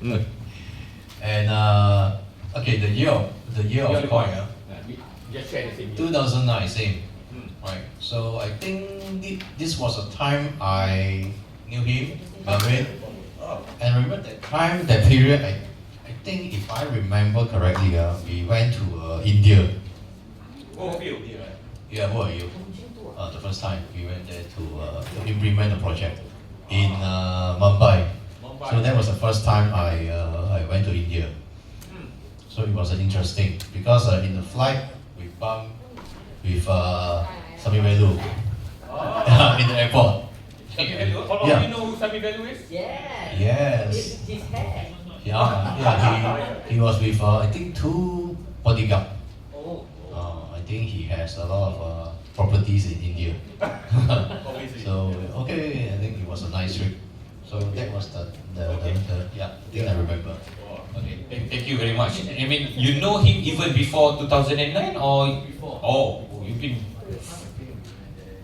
okay. And okay, the year of coin, Just share the same year. 2009, same. Right. So I think this was a time I knew him, Melvin, and remember that time, that period. I think if I remember correctly, we went to India. Oh, you. Yeah, who are you? The first time we went there to implement the project in Mumbai. So that was the first time I went to India. So it was interesting because in the flight we bumped with Sami Velu in the airport. Sami Velu? All Yeah. of you know who Sami Velu is? Yeah. Yes. His hair. Yeah, he was with I think 2 bodyguards. Oh. I think he has a lot of properties in India. So okay, I think it was a nice trip. So that was the thing I remember. Okay, thank you very much. I mean, you know him even before 2009 or? Before. Oh, you've been.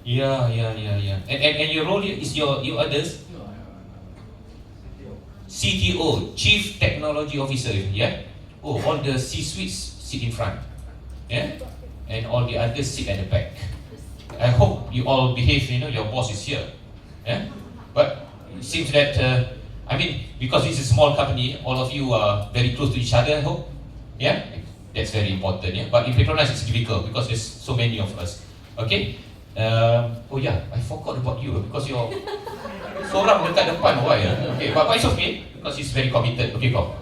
Yeah. And your role here is you others? CTO, Chief Technology Officer, yeah? Oh, all the C-suites sit in front, yeah? And all the others sit at the back. I hope you all behave, your boss is here, yeah? But it seems that, I mean, because this is a small company, all of you are very close to each other, I hope, yeah? That's very important, yeah? But in Petronas it's difficult because there's so many of us, okay? Oh yeah, I forgot about you because you're seorang dekat depan, why? Okay, but it's okay because he's very committed. Okay, go.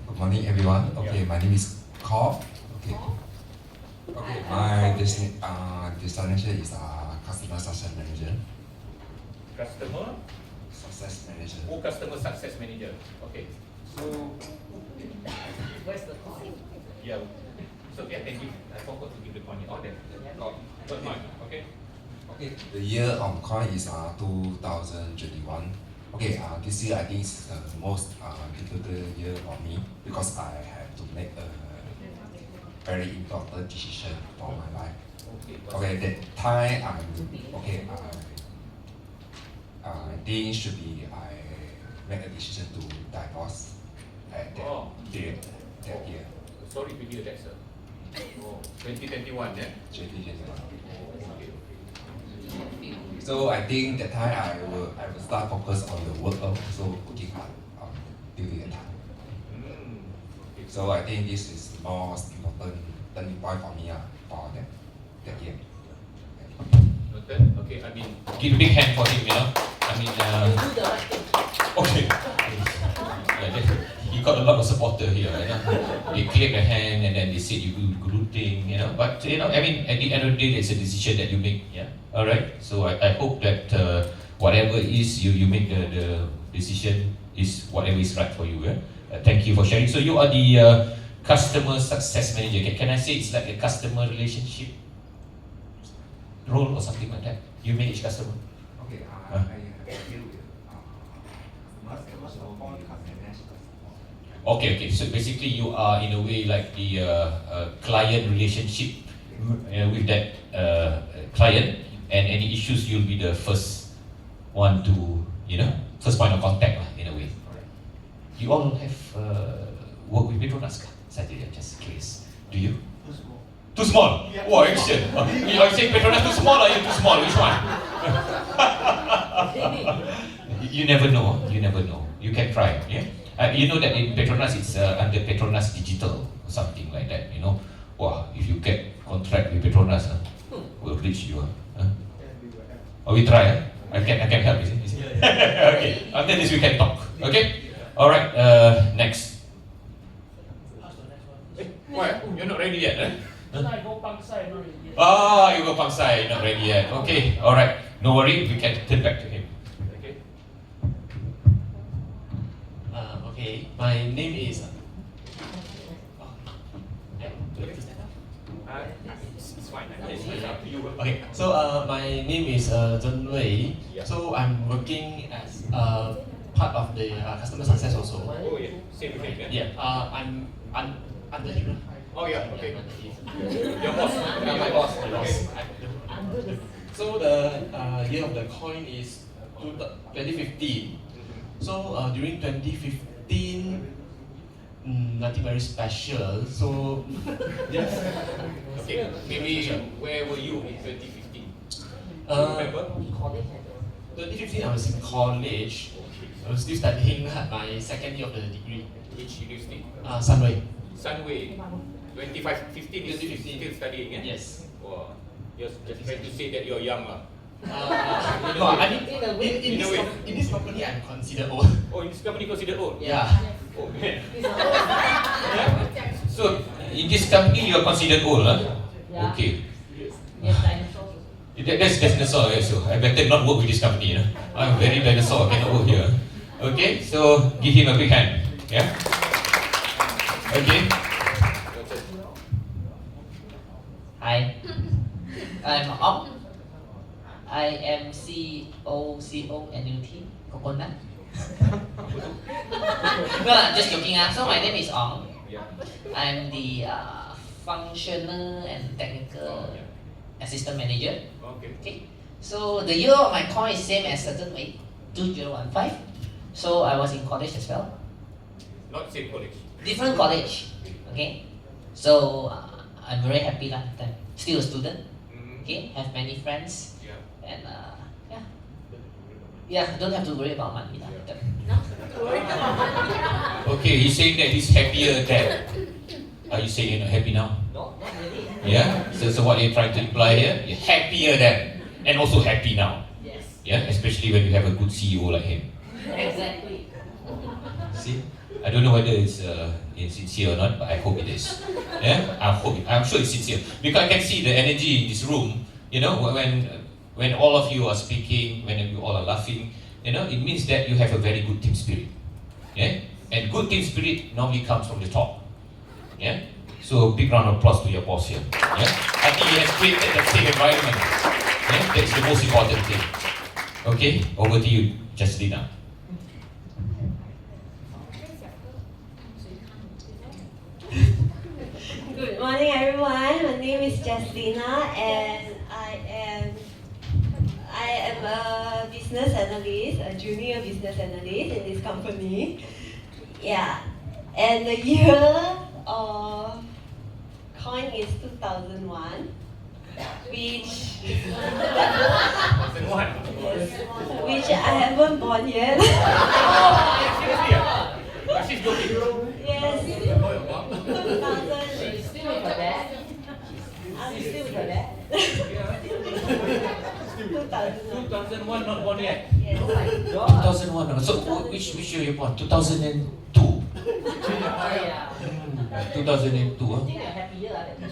Good morning, everyone. Okay, my name is Carl. Okay, my destination is customer success manager. Customer? Success manager. Oh, customer success manager. Okay. So, Where's the coin? yeah. So, yeah, thank you. I forgot to give the coin. Oh, there. Good morning. Okay. Okay, the year of coin is 2021. Okay, this year I think is the most difficult year for me because I have to make a very important decision for my life. Okay, that time I think should be I make a decision to divorce at that year. Sorry to hear that, sir. Oh, 2021, yeah? 2021. Okay. So I think that time I will start focus on the work also working hard during that time. Okay. So I think this is the most important turning point for me for that year. Noted. Okay, I mean, give a big hand for him, I mean, You do the right thing. okay. He got a lot of supporter here, They clap their hand and then they said you do good thing, But I mean, at the end of the day, it's a decision that you make, yeah. All right. So I hope that whatever it is you make the decision is whatever is right for you, yeah. Thank you for sharing. So you are the customer success manager. Can I say it's like a customer relationship role or something like that? You manage customer. Okay, Huh? I deal with customers or all customers. Okay. So basically, you are in a way like the client relationship with that client, and any issues you'll be the first one to, first point of contact in a way. You all have work with Petronas, Saturday, just in case. Do you? Too small. Yeah. Oh, action. Are you saying Petronas too small or you too small? Which one? You never know. You can try. Yeah. You know that in Petronas it's under Petronas Digital or something like that. Wow, if you get contract with Petronas, will reach you. Oh, we try. I can help. Is it? Okay. After this we can talk. Okay. All right. Next. Why? You're not ready yet. I go Pangsai, not ready yet. Ah, you go Pangsai, not ready yet. Okay. All right. No worry. We can turn back to him. Okay. Okay, my name is. It's fine. It's up to you. Okay, so my name is Zhen Wei. Yeah. So I'm working as part of the customer success also. Oh yeah. Same thing. Yeah, I'm under him. Oh yeah. Okay. Under him. Your boss. My boss. So the year of the coin is 2015. So during 2015, nothing very special. So yes. Okay, maybe where were you in 2015? Uh, College 2015, I was in college. I was still studying my second year of the degree. Which university? Sunway. Sunway. 2015 is 2015. still studying, eh? Yes. Wow. Just trying to say that you're young lah. No, I mean, In a way. in this company, I'm considered old. Oh, in this company considered old? Yeah. Oh man. So in this company you are considered old, huh? Yeah. Okay. Yes, dinosaurs. That's dinosaur, yeah, so I better not work with this company, you know. I'm very dinosaur, I cannot work here. Okay, so give him a big hand. Yeah? Okay. Hi, I'm Op. I am CONUT, coconut. No, I'm just joking. So my name is Ong. Yeah. I'm the functional and technical assistant manager. Okay. Okay. So the year of my coin is same as certain way, 2015. So I was in college as well. Not same college. Different college. Okay. So I'm very happy lah. That I'm still a student. Mm-hmm. Okay. Have many friends. Yeah. And yeah, don't have to worry about money lah. Yeah. No, worry about money. Okay, he's saying that he's happier than. Are you saying you're not happy now? No, not really. Yeah? So what you're trying to imply here? You're happier than. And also happy now. Yes. Yeah? Especially when you have a good CEO like him. Exactly. See? I don't know whether it's sincere or not, but I hope it is. Yeah? I'm sure it's sincere. Because I can see the energy in this room, you know, when all of you are speaking, when you all are laughing, you know, it means that you have a very good team spirit. Yeah? And good team spirit normally comes from the top. Yeah? So big round of applause to your boss here. Yeah? I think he has created that same environment. Yeah? That's the most important thing. Okay? Over to you, Justina. Good morning, everyone. My name is Justina, and I am a business analyst, a junior business analyst in this company. Yeah, and the year of coin is 2001, which which I haven't born yet. She's joking. Yes. Are you still with your dad? I'm still with that. 2001. 2001, not born yet. Yes. Oh my god. 2001. So which year you born? 2002. Oh yeah. 2002. I think you're happier than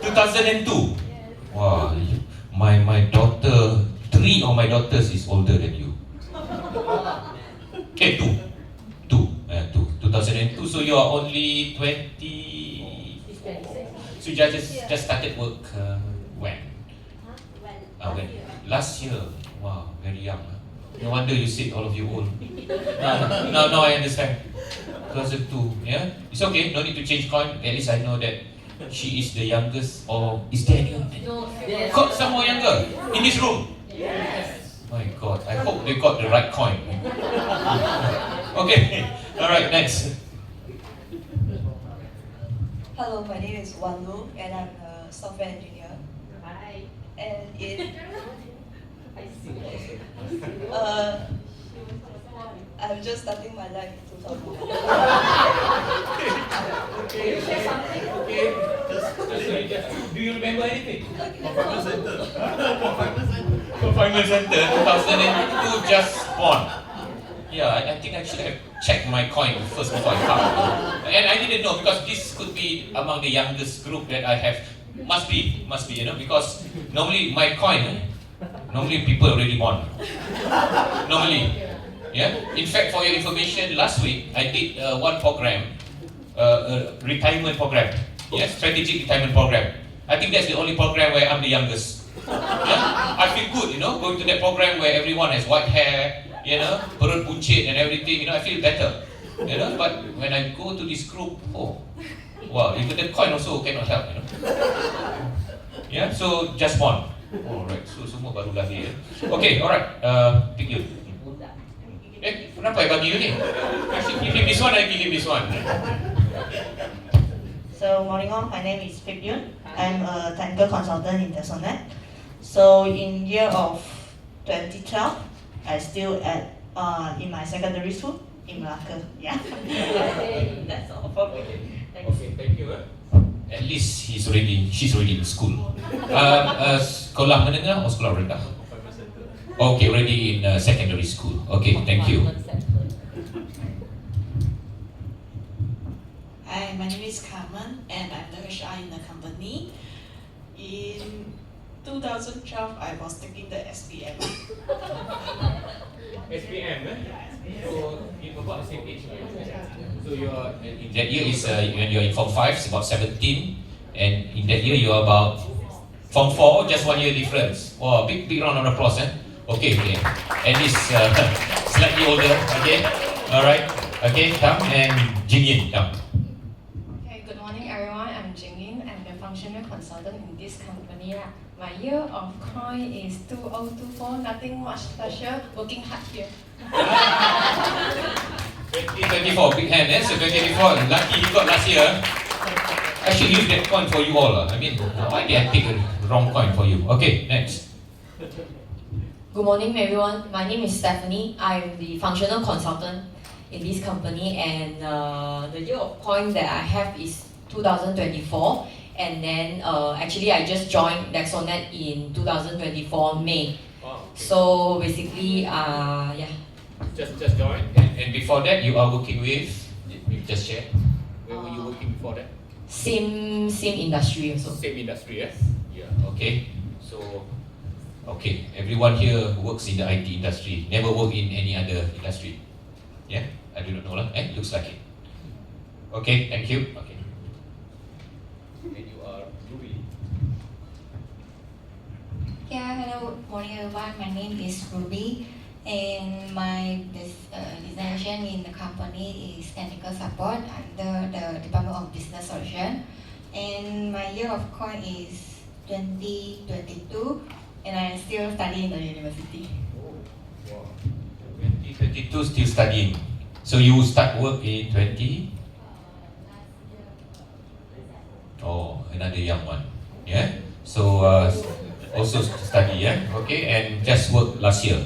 2002. Wow. My daughter, 3 of my daughters is older than you. Okay, 2. 2002. So you are only 20. He's 26. So you just started work when? Huh? When? Last year. Wow, very young. No wonder you said all of you old. Now I understand. 2002, yeah? It's okay, no need to change coin. At least I know that she is the youngest, or is there any? No, yes. Got some more younger in this room. Yes. My God, I hope they got the right coin. Okay, alright, next. Hello, my name is Wanu, and I'm a software engineer. Hi. And I see. I'm just starting my life in 2001. Can you share something? Okay. Do you remember anything? Confinement Center, 2002, just born. Yeah, I think I should have checked my coin first before I come. And I didn't know because this could be among the youngest group that I have. Must be, you know, because normally my coin, normally people already born. Normally. Yeah. In fact, for your information, last week I did one program, a retirement program. Yes, strategic retirement program. I think that's the only program where I'm the youngest. Yeah? I feel good, you know, going to that program where everyone has white hair, you know, perut buncit and everything. You know, I feel better. You know, but when I go to this group, oh, wow, even the coin also cannot help. You know. Yeah. So just born. Alright, so semua baru lahir. Okay, alright. Pick you. Kenapa I bagi you ni? I should give him this one, I give him this one. So morning all, my name is Pip Yun. I'm a technical consultant in Tesonet. So in year of 2012, I still at in my secondary school in Malacca. Yeah. That's all for me. Thanks. Okay, thank you. At least she's already in school. Sekolah menengah atau sekolah rendah? Okay, already in secondary school. Okay, thank you. Hi, my name is Carmen and I'm the HR in the company. In 2012, I was taking the SPM. SPM, So you about the same age, So you're in that year is when you're in Form 5, it's about 17, and in that year you're about Form 4, just 1 year difference. Oh, big round of applause, Okay. And this slightly older, okay? Alright, okay, come and Jing Yin, come. Okay, good morning everyone. I'm Jing Yin. I'm the functional consultant in this company. My year of coin is 2024. Nothing much special. Working hard here. 2024, big hand, So 2024, lucky you got last year. I should use that coin for you all. I mean, why did I pick a wrong coin for you? Okay, next. Good morning, everyone. My name is Stephanie. I'm the functional consultant in this company, and the year of coin that I have is 2024. And then actually, I just joined Nexonet in 2024 May. Oh, okay. So basically, yeah. Just joined. And before that, you are working with. You just share. Where were you working before that? Same industry also. Same industry, yes. Yeah. Okay. So. Okay, everyone here works in the IT industry, never work in any other industry. Yeah, I do not know lah. Looks like it. Okay, thank you. Okay. And you are Ruby. Yeah, hello, good morning everyone. My name is Ruby, and my designation in the company is technical support under the Department of Business Solution. And my year of coin is 2022. And I'm still studying in the university. Oh, wow. 2022 still studying. So you start work in 20? Oh, another young one. Yeah. So also study, yeah. Okay, and just work last year,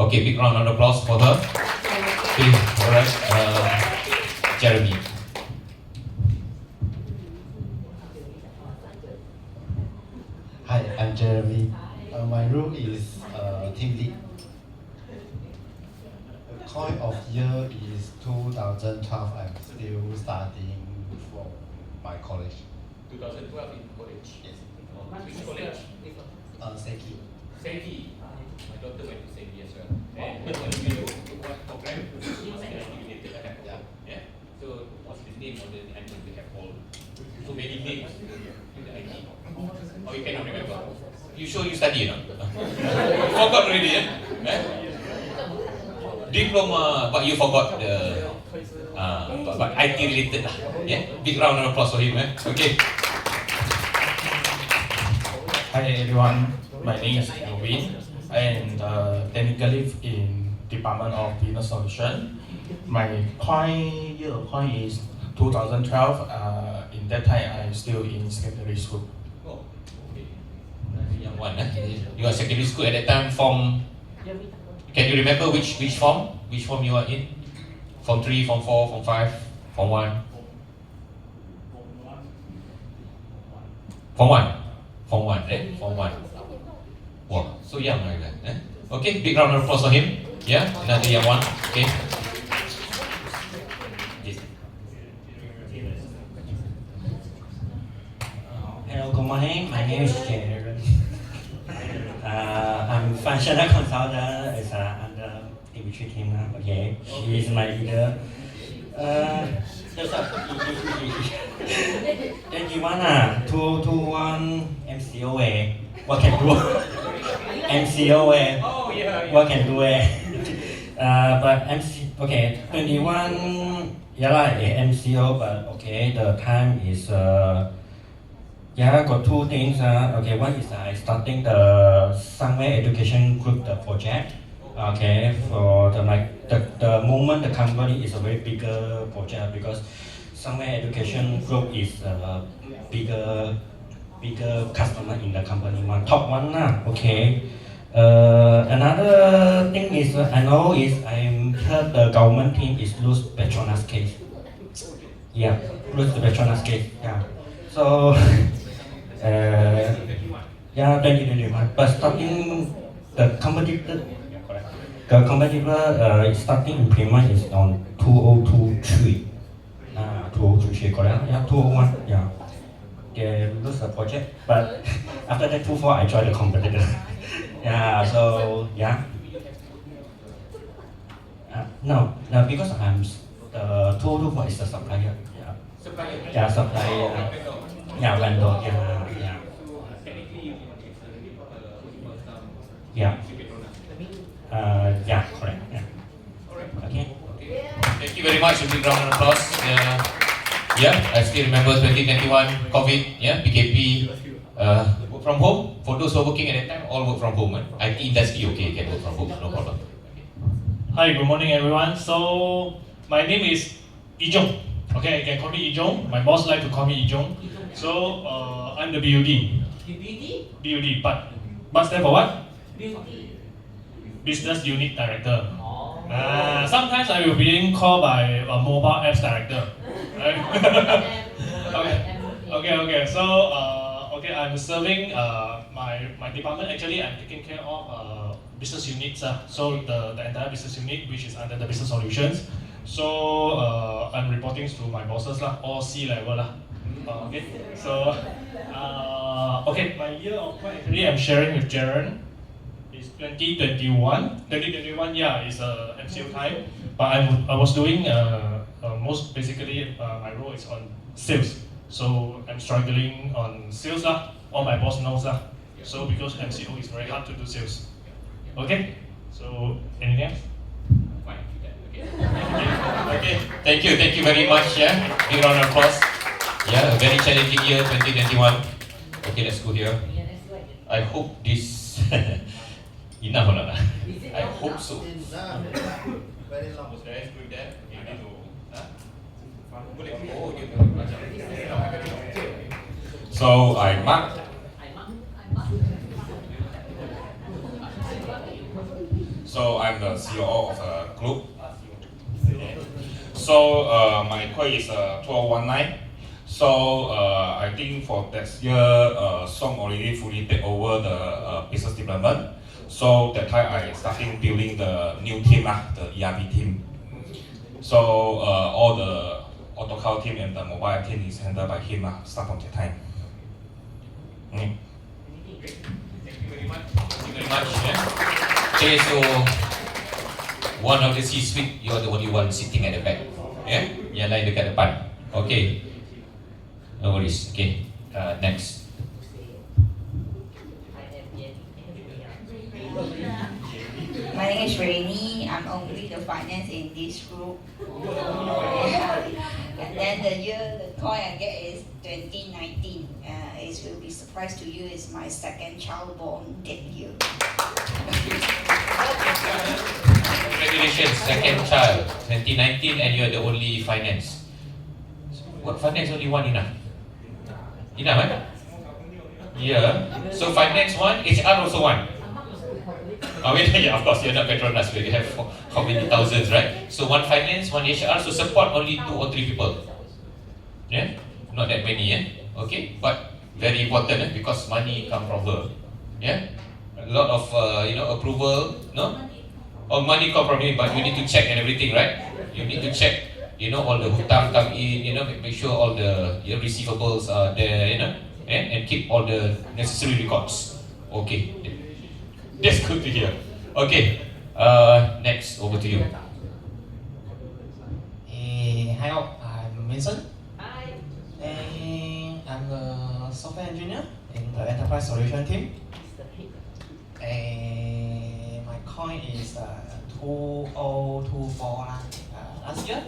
Okay, big round of applause for her. Okay, alright. Jeremy. Hi, I'm Jeremy. My role is team lead. The coin of year is 2012. I'm still studying for my college. 2012 in college. Yes. Which college? Seki. Seki. My daughter went to Seki as well. And what do you do? What program? Yeah. So what's the name of the animal we have all? So many names in the IT. Oh, you cannot remember. You sure you study, no? Forgot already, Diploma, but you forgot the but IT related lah. Yeah. Big round of applause for him, Okay. Hi everyone, my name is Elvin, and technically in Department of Business Solution. My year of coin is 2012. In that time, I'm still in secondary school. Oh, okay. Young one, You are secondary school at that time. Form. Can you remember which form? Which form you are in? Form 3, Form 4, Form 5, Form 1. Form 1. Form 1, right? Form 1. Wow, so young like that. Okay, big round of applause for him. Yeah, another young one. Okay. Hello, good morning. My name is Jared. I'm functional consultant as under Dimitri team. Okay, she is my leader. Then gimana? 221 MCOA. What can do? MCOA. Oh yeah. What can do? But okay, 21. Yeah, like MCO, but okay, the time is Yeah, I got two things. Okay, one is I starting the Somewhere Education Group the project. Okay, for the moment the company is a very bigger project because Somewhere Education Group is a bigger customer in the company, top one lah. Okay. Another thing is I know is I heard the government team is lose Petronas case. Yeah, lose the Petronas case. Yeah. So. Yeah, 2021. But starting the competitor is starting implement is on 2023. 2023, correct? Yeah, 2001. Yeah. They lose the project, but after that 2024 I joined the competitor. Yeah, so yeah. No, because I'm the 2024 is the supplier. Yeah. Yeah, supplier. Yeah, vendor. Yeah. Yeah. Yeah, correct. Yeah. Okay. Thank you very much. A big round of applause. Yeah, I still remember 2021 COVID. Yeah, PKP. Work from home. For those who are working at that time, all work from home. IT industry, okay, can work from home, no problem. Hi, good morning, everyone. So my name is Ijong. Okay, you can call me Ijong. My boss like to call me Ijong. So I'm the BUD. BUD, but stand for what? Business Unit Director. Sometimes I will be being called by a mobile apps director. Right? Okay. So I'm serving my department. Actually, I'm taking care of business units. So the entire business unit, which is under the business solutions. So I'm reporting to my bosses all C-level okay. So my year of actually I'm sharing with Jaren. 2021, yeah, is MCO time, but I was doing most basically my role is on sales, so I'm struggling on sales all my boss knows so because MCO is very hard to do sales. Okay, so anything else? Okay, thank you very much. Yeah, big round of applause. Yeah, a very challenging year 2021. Okay, let's go here. I hope this enough or not? I hope so. Very long. So I mark. So I'm the CEO of a group. So my code is 2019. So I think for this year, Song already fully take over the business development. So that time I starting building the new team, the ERP team. So all the AutoCAD team and the mobile team is handled by him, start from that time. Thank you very much. Yeah. Okay, so one of the C-suite, you are the only one sitting at the back. Yeah, yang lain dekat depan. Okay, no worries. Okay, next. My name is Rainy. I'm only the finance in this group. And then the year the coin I get is 2019. It will be surprise to you. It's my second child born that year. Congratulations, second child, 2019, and you are the only finance. What finance only one enough? Enough, eh? Yeah. So finance one, HR also one. Yeah, of course, you're not Petronas where you have how many thousands, right? So one finance, one HR, so support only 2 or 3 people. Yeah, not that many, okay, but very important because money come from her. Yeah, a lot of approval, no? All money come from him, but you need to check and everything, right? You need to check, all the hutang come in, make sure all the receivables are there, and keep all the necessary records. Okay. That's good to hear. Okay, next, over to you. Hi all, I'm Vincent. Hi. And I'm a software engineer in the enterprise solution team. And my coin is 2024 last year.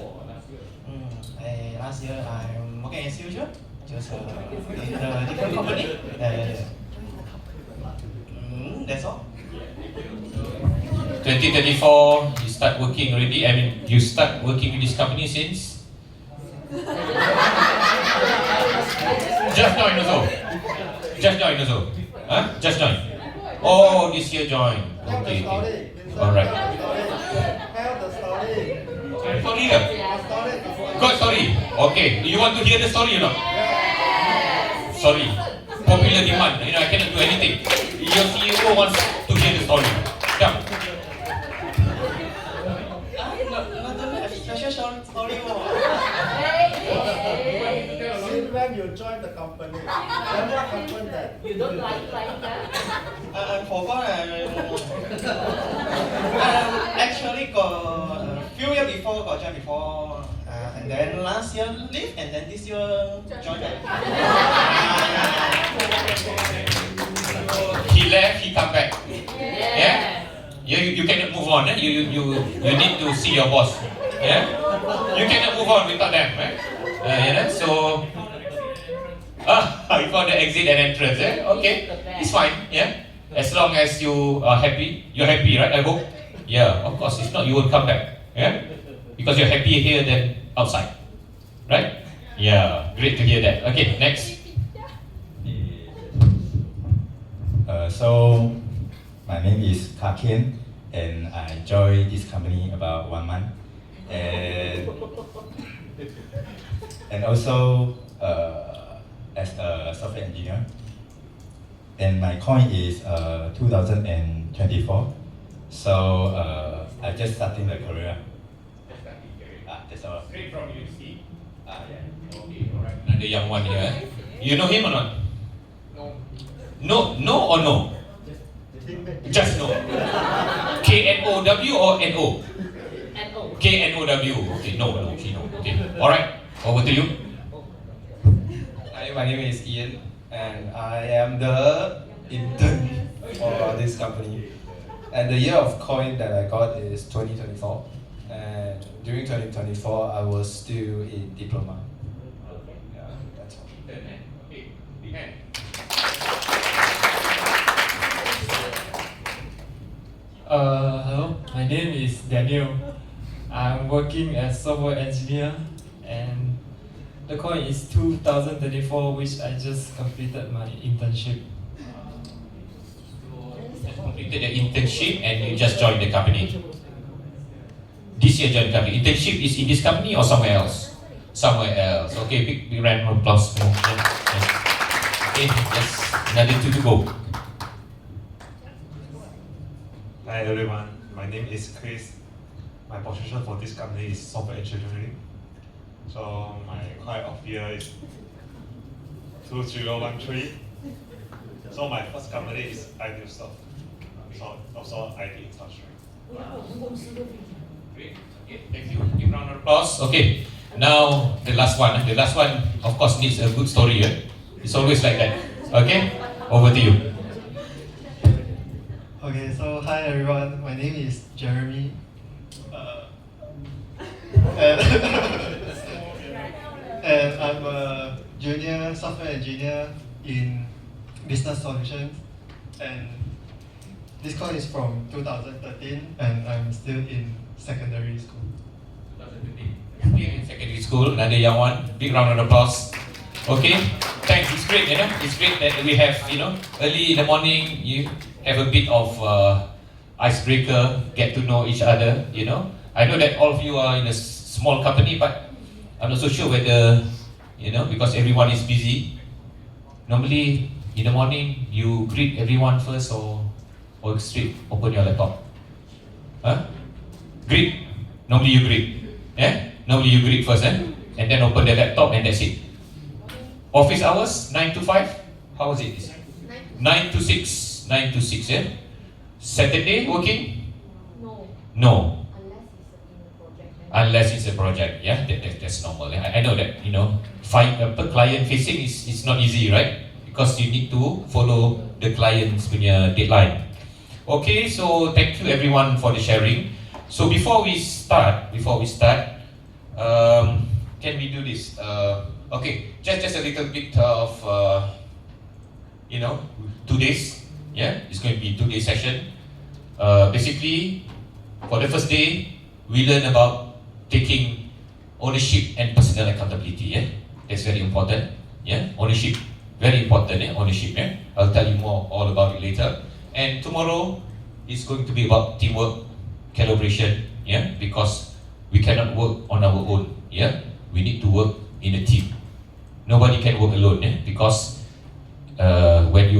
Last year I'm working as usual. just in a different company. That's all. 2024, you start working already. I mean, you start working in this company since? Just joined also. Just joined also. Huh? Just joined. Oh, this year joined. Okay. Alright. Story ke? Got story. Okay. You want to hear the story or not? Sorry. Popular demand. You know, I cannot do anything. Your CEO wants to hear the story. Come. Since when you joined the company? Then what happened then? You don't like that? I forgot. Actually, got a few years before, got joined before, and then last year leave, and then this year joined. He left, he come back. Yeah? You cannot move on. You need to see your boss. Yeah? You cannot move on without them. So, before the exit and entrance. Okay, it's fine. Yeah? As long as you are happy. You're happy, right? I hope. Yeah, of course. If not, you will come back. Yeah? Because you're happier here than outside. Right? Yeah, great to hear that. Okay, next. So, my name is Kakin, and I joined this company about 1 month, and also as a software engineer. And my coin is 2024. So I just starting the career. That's all. Straight from UC. Yeah. Okay, alright. Another young one here. You know him or not? No. No or no? Just no. K-N-O-W or N-O? N-O. K-N-O-W. Okay, no, she no. Okay, alright. Over to you. Hi, my name is Ian, and I am the intern for this company. And the year of coin that I got is 2024. And during 2024, I was still in diploma. Yeah, that's all. Okay, behind. Hello, my name is Daniel. I'm working as software engineer, and the coin is 2024, which I just completed my internship. Completed the internship and you just joined the company. This year joined the company. Internship is in this company or somewhere else? Somewhere else. Okay, big round of applause. Okay, yes, another two to go. Hi everyone, my name is Chris. My position for this company is software engineering. So my coin of year is 2013. So my first company is Idealsoft. So also IT industry. Great. Okay, thank you. Give round of applause. Okay, now the last one. The last one, of course, needs a good story. It's always like that. Okay, over to you. Okay, so hi everyone, my name is Jeremy. And I'm a junior software engineer in business solutions. And this course is from 2013, and I'm still in secondary school. 2013. Still in secondary school. Another young one. Big round of applause. Okay, thanks. It's great. It's great that we have early in the morning. You have a bit of icebreaker, get to know each other. I know that all of you are in a small company, but I'm not so sure whether because everyone is busy. Normally in the morning you greet everyone first, or straight open your laptop. Greet. Normally you greet. Normally you greet first, and then open the laptop, and that's it. Office hours 9 to 5. How was it? 9 to 6. 9 to 6. Saturday working? No. Unless it's a project. Yeah, that's normal. I know that client facing is not easy, right? Because you need to follow the client's deadline. Okay, so thank you everyone for the sharing. So before we start, can we do this? Okay, just a little bit of, 2 days. Yeah, it's going to be 2-day session. Basically, for the first day, we learn about taking ownership and personal accountability. Yeah, that's very important. Yeah, ownership, very important. Yeah, ownership. Yeah, I'll tell you more all about it later. And tomorrow is going to be about teamwork, collaboration. Yeah, because we cannot work on our own. Yeah, we need to work in a team. Nobody can work alone. Yeah, because when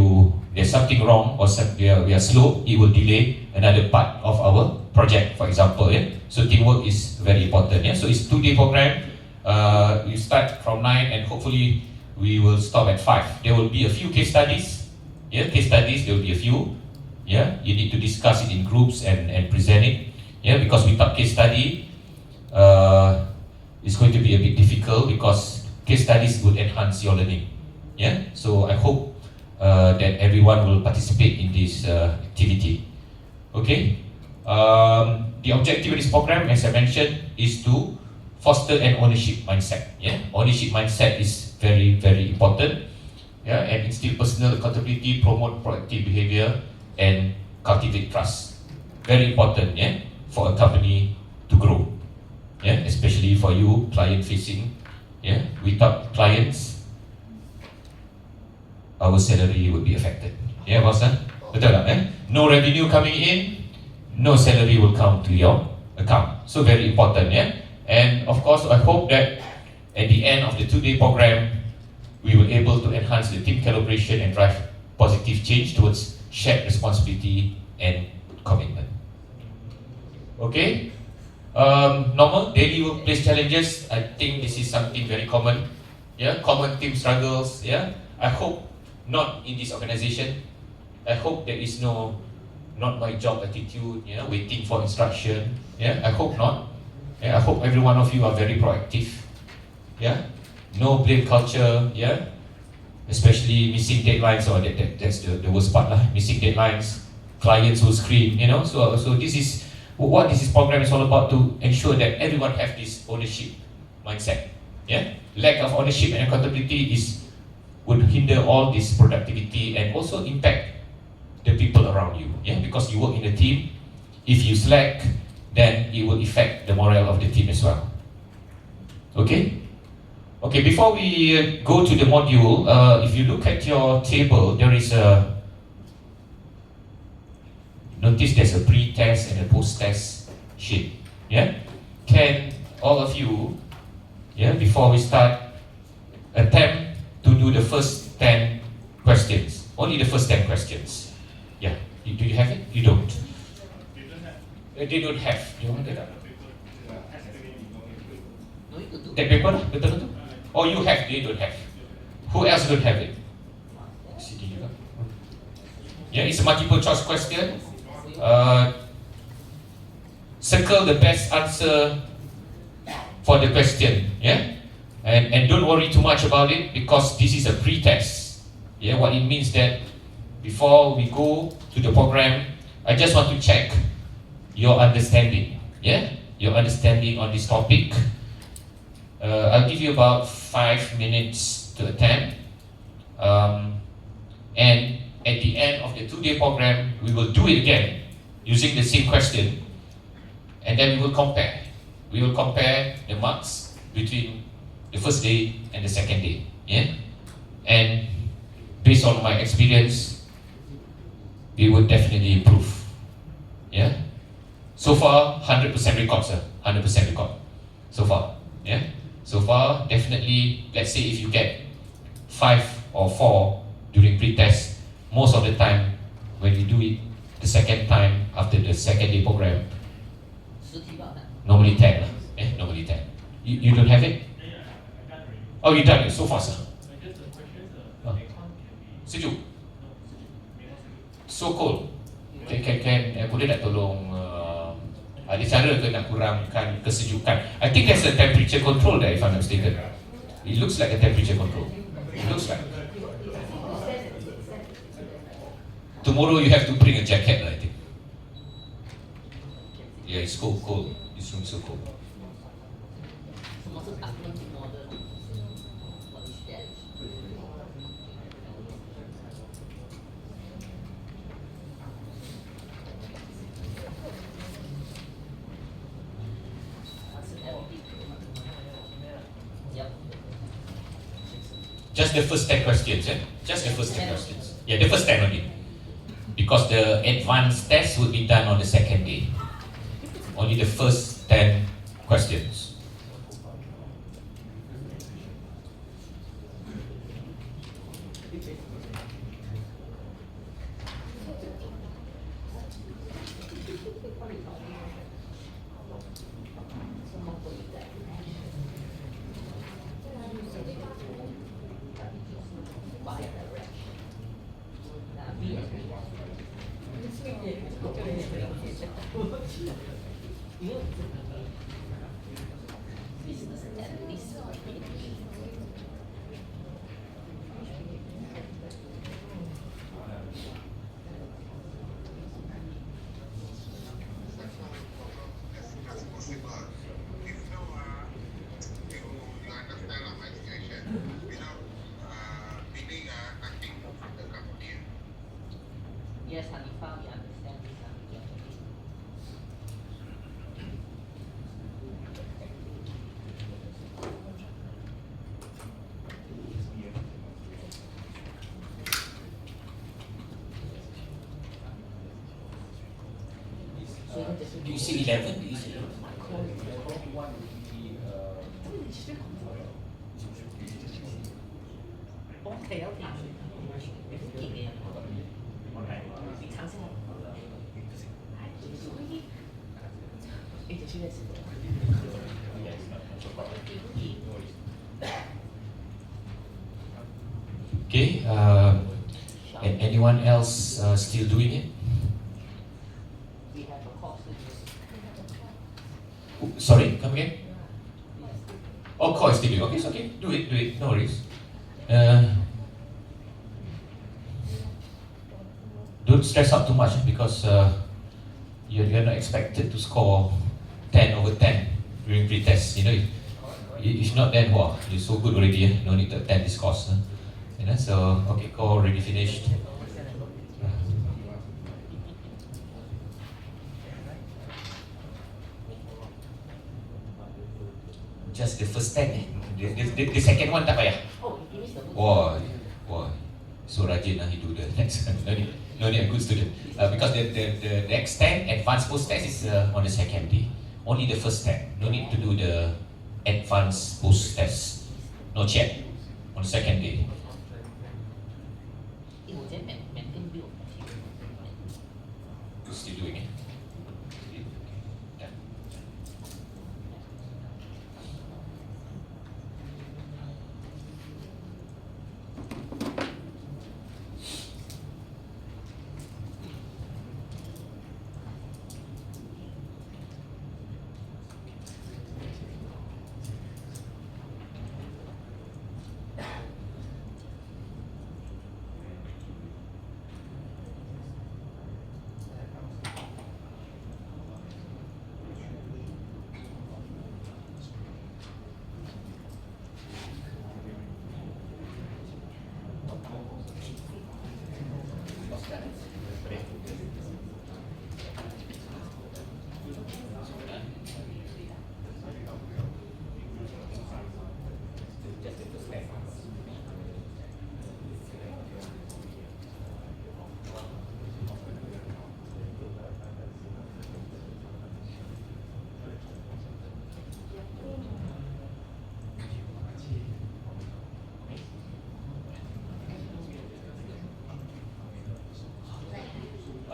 there's something wrong or we are slow, it will delay another part of our project, for example. Yeah? So teamwork is very important. Yeah? So it's 2-day program. We start from 9 and hopefully we will stop at 5. There will be a few case studies. Yeah, case studies, there will be a few. Yeah, you need to discuss it in groups and present it. Yeah, because without case study, it's going to be a bit difficult because case studies would enhance your learning. Yeah, so I hope that everyone will participate in this activity. Okay. The objective of this program, as I mentioned, is to foster an ownership mindset. Yeah, ownership mindset is very, very important. Yeah, and instill personal accountability, promote proactive behavior, and cultivate trust. Very important. Yeah, for a company to grow. Yeah, especially for you, client facing. Yeah, without clients, our salary would be affected. Yeah, boss? Betul tak? No revenue coming in, no salary will come to your account. So very important. Yeah. And of course, I hope that at the end of the 2-day program, we will able to enhance the team collaboration and drive positive change towards shared responsibility and commitment. Okay. Normal daily workplace challenges. I think this is something very common. Yeah, common team struggles. Yeah, I hope not in this organization. I hope there is not my job attitude. Yeah, waiting for instruction. Yeah, I hope not. Yeah, I hope every one of you are very proactive. Yeah, no blame culture. Yeah, especially missing deadlines. Or that's the worst part lah. Missing deadlines, clients who scream. So this is what this program is all about, to ensure that everyone have this ownership mindset. Yeah, lack of ownership and accountability would hinder all this productivity and also impact the people around you. Yeah, because you work in a team. If you slack, then it will affect the morale of the team as well. Okay. Okay. Before we go to the module, if you look at your table, there is notice there's a pre-test and a post-test sheet. Yeah? Can all of you, before we start, attempt to do the first 10 questions? Only the first 10 questions. Yeah. Do you have it? You don't. They don't have. You want that? That paper? Betul-betul? Or you have, they don't have. Who else don't have it? Yeah, it's a multiple choice question. Circle the best answer for the question. Yeah, and don't worry too much about it because this is a pre-test. Yeah, what it means that before we go to the program, I just want to check your understanding. Yeah, your understanding on this topic. I'll give you about 5 minutes to attempt. And at the end of the 2-day program, we will do it again using the same question, and then we will compare. We will compare the marks between the first day and the second day. Yeah, and based on my experience, we would definitely improve. Yeah, so far 100% record, sir. 100% record so far. Yeah, so far definitely. Let's say if you get 5 or 4 during pre-test, most of the time when you do it the second time after the second day program, normally 10. Normally 10. You don't have it? Oh, you done it so fast. Sejuk. So cold. Can boleh tak tolong ada cara ke nak kurangkan kesejukan? I think there's a temperature control there if I'm not mistaken. It looks like a temperature control. It looks like. Tomorrow you have to bring a jacket, I think. Yeah, it's cold. It's so cold. Just the first 10 questions, yeah? Just the first 10 questions. Yeah, the first 10 only. Because the advanced test will be done on the second day. Only the first 10 questions. Yes, Hanifa, we understand this. Do you see 11? Do you see 11? OK OK，你尝试。Okay, anyone else still doing it? Sorry, come again? Oh, call is still doing. Okay, it's okay. Do it, no worries. Don't stress out too much because you're not expected to score 10 over 10 during pre-test. You know, if not, then wow, you're so good already. No need to attend this course. You know, so okay, call already finished. Just the first 10 eh? The second one tak payah. Wah, so rajin he do the next one. No need a good student. Because the next 10 advanced post test is on the second day. Only the first 10. No need to do the advanced post test. Not yet. On the second day. Still doing it.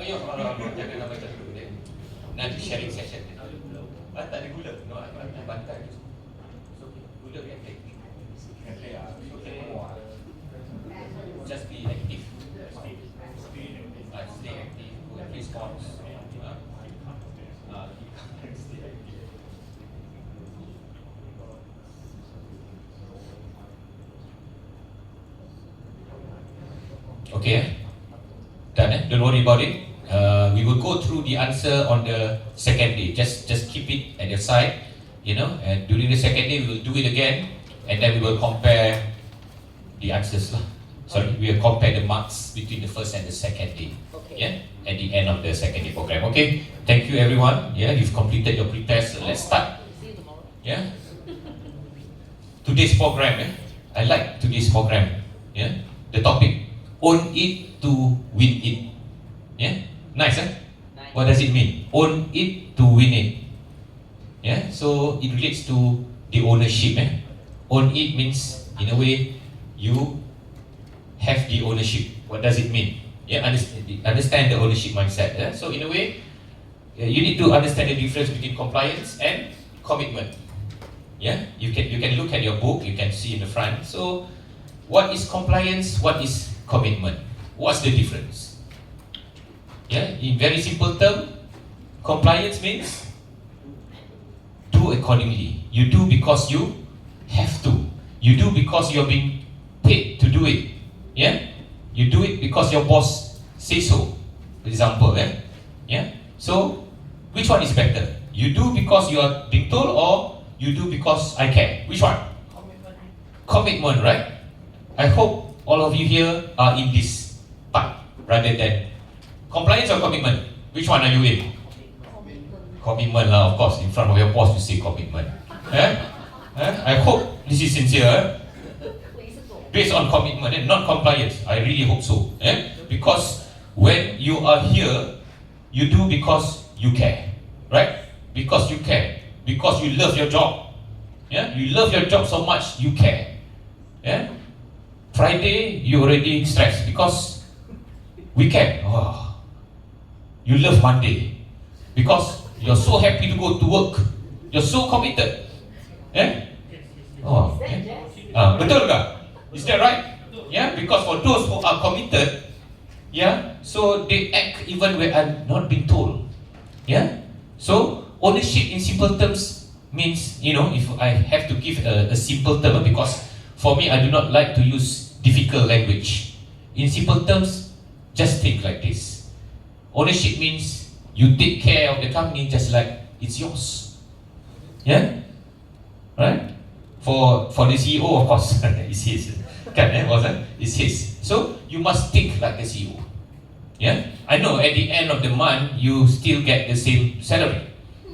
Oh ya, jangan nak baca dulu dia. Nanti sharing session. Tak ada gula. No, bantai. Gula yang take. Just be active. Stay active. Response. Stay active. Okay. Done, eh? Don't worry about it. We will go through the answer on the second day. Just keep it at your side, you know. And during the second day, we will do it again, and then we will compare the answers lah. Sorry, we will compare the marks between the first and the second day. Okay. Yeah, at the end of the second day program. Okay. Thank you, everyone. Yeah, you've completed your pre-test. Let's start. Yeah. Today's program. I like today's program. Yeah, the topic, own it to win it. Yeah, nice, eh? What does it mean? Own it to win it. Yeah, so it relates to the ownership. Own it means, in a way, you have the ownership. What does it mean? Yeah, understand the ownership mindset. Yeah? So in a way, you need to understand the difference between compliance and commitment. Yeah, you can look at your book. You can see in the front. So, what is compliance? What is commitment? What's the difference? Yeah, in very simple term, compliance means do accordingly. You do because you have to. You do because you're being paid to do it. Yeah, you do it because your boss says so. For example, yeah. So, which one is better? You do because you are being told, or you do because I care? Which one? Commitment, right? I hope all of you here are in this part rather than compliance or commitment. Which one are you in? Commitment lah, of course. In front of your boss, you say commitment. I hope this is sincere. Based on commitment and not compliance. I really hope so. Because when you are here, you do because you care, right? Because you care. Because you love your job. Yeah, you love your job so much, you care. Yeah. Friday, you already stressed because weekend. Oh, you love Monday because you're so happy to go to work. You're so committed. Yeah. Oh. Yeah. Betul tak? Is that right? Yeah. Because for those who are committed, yeah, so they act even when I'm not being told. Yeah. So ownership in simple terms means, if I have to give a simple term, because for me I do not like to use difficult language. In simple terms, just think like this. Ownership means you take care of the company just like it's yours. Yeah? Right? For the CEO, of course, it's his. It's his. So you must think like the CEO. Yeah? I know at the end of the month you still get the same salary.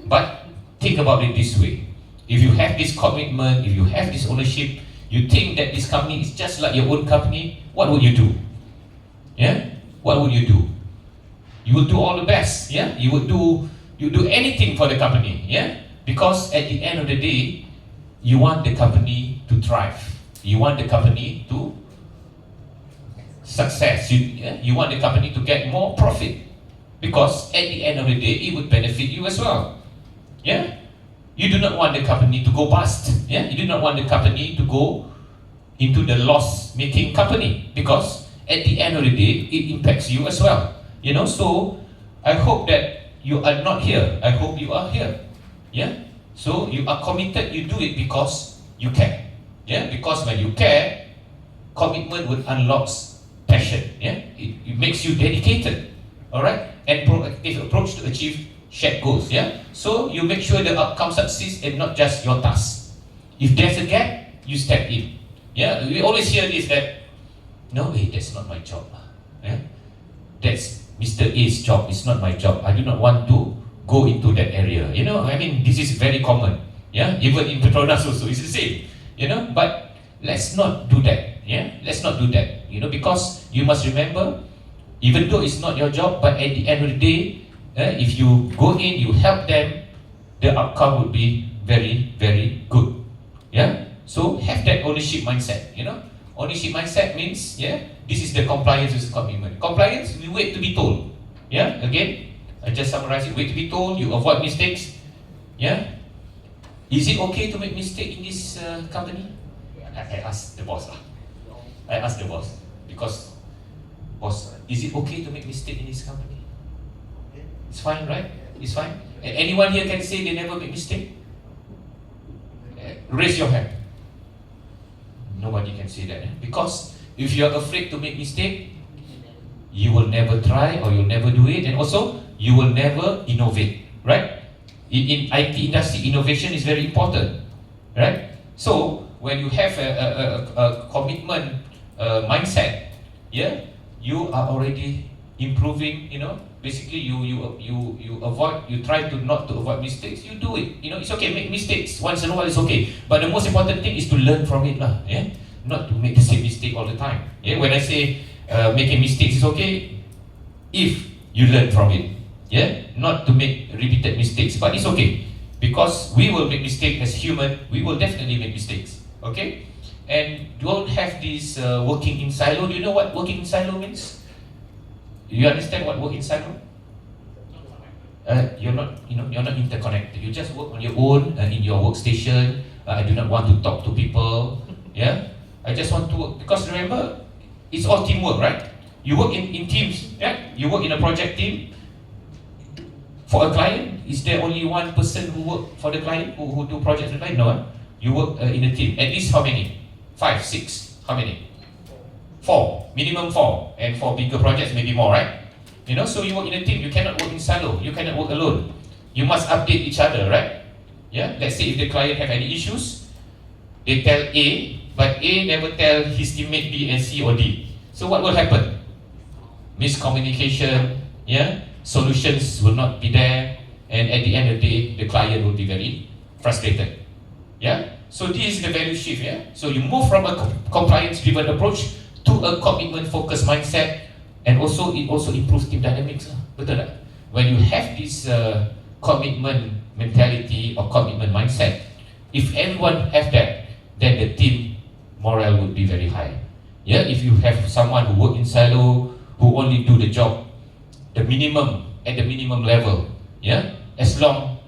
But think about it this way. If you have this commitment, if you have this ownership, you think that this company is just like your own company, what would you do? Yeah? What would you do? You will do all the best. Yeah? You do anything for the company. Yeah? Because at the end of the day, you want the company to thrive. You want the company to success. You want the company to get more profit. Because at the end of the day, it would benefit you as well. Yeah? You do not want the company to go bust. Yeah? You do not want the company to go into the loss-making company. Because at the end of the day, it impacts you as well. So I hope that you are not here. I hope you are here. Yeah? So you are committed, you do it because you care. Yeah? Because when you care, commitment would unlock passion. Yeah? It makes you dedicated. Alright? And proactive approach to achieve shared goals. Yeah? So you make sure the outcome succeeds and not just your task. If there's a gap, you step in. Yeah? We always hear this that, no, that's not my job. Yeah? That's Mr. A's job, it's not my job. I do not want to go into that area. This is very common. Yeah, even in Petronas also, it's the same. But let's not do that. Yeah, let's not do that. Because you must remember, even though it's not your job, but at the end of the day, if you go in, you help them, the outcome would be very, very good. Yeah, so have that ownership mindset. Ownership mindset means, this is the compliance with commitment. Compliance, we wait to be told. Yeah, again, I just summarize it. Wait to be told, you avoid mistakes. Yeah, is it okay to make mistake in this company? I asked the boss. I asked the boss because, boss, is it okay to make mistake in this company? It's fine, right? It's fine. And anyone here can say they never make mistake? Raise your hand. Nobody can say that. Because if you are afraid to make mistake, you will never try or you'll never do it, and also you will never innovate, right? In IT industry, innovation is very important, right? So when you have a commitment mindset, you are already improving. Basically you avoid, you try to not to avoid mistakes. You do it. It's okay, make mistakes once in a while. It's okay, but the most important thing is to learn from it, lah. Yeah, not to make the same mistake all the time. Yeah, when I say making mistakes is okay, if you learn from it. Yeah, not to make repeated mistakes, but it's okay because we will make mistakes as human. We will definitely make mistakes. Okay, and don't have this working in silo. Do you know what working in silo means? You understand what working in silo? You're not interconnected. You just work on your own in your workstation. I do not want to talk to people. Yeah, I just want to work because remember, it's all teamwork, right? You work in teams. Yeah, you work in a project team. For a client, is there only one person who work for the client, who do projects for the client? No, you work in a team. At least how many? 5, 6. How many? 4. Minimum 4. And for bigger projects, maybe more, right? You know, so you work in a team. You cannot work in silo. You cannot work alone. You must update each other, right? Yeah. Let's say if the client have any issues, they tell A, but A never tell his teammate B and C or D. So what will happen? Miscommunication. Yeah. Solutions will not be there, and at the end of the day, the client will be very frustrated. Yeah. So this is the value shift. Yeah. So you move from a compliance-driven approach to a commitment-focused mindset, and also it also improves team dynamics. Betul tak? When you have this commitment mentality or commitment mindset, if everyone have that, then the team morale would be very high. Yeah. If you have someone who work in silo, who only do the job the minimum at the minimum level, yeah, as long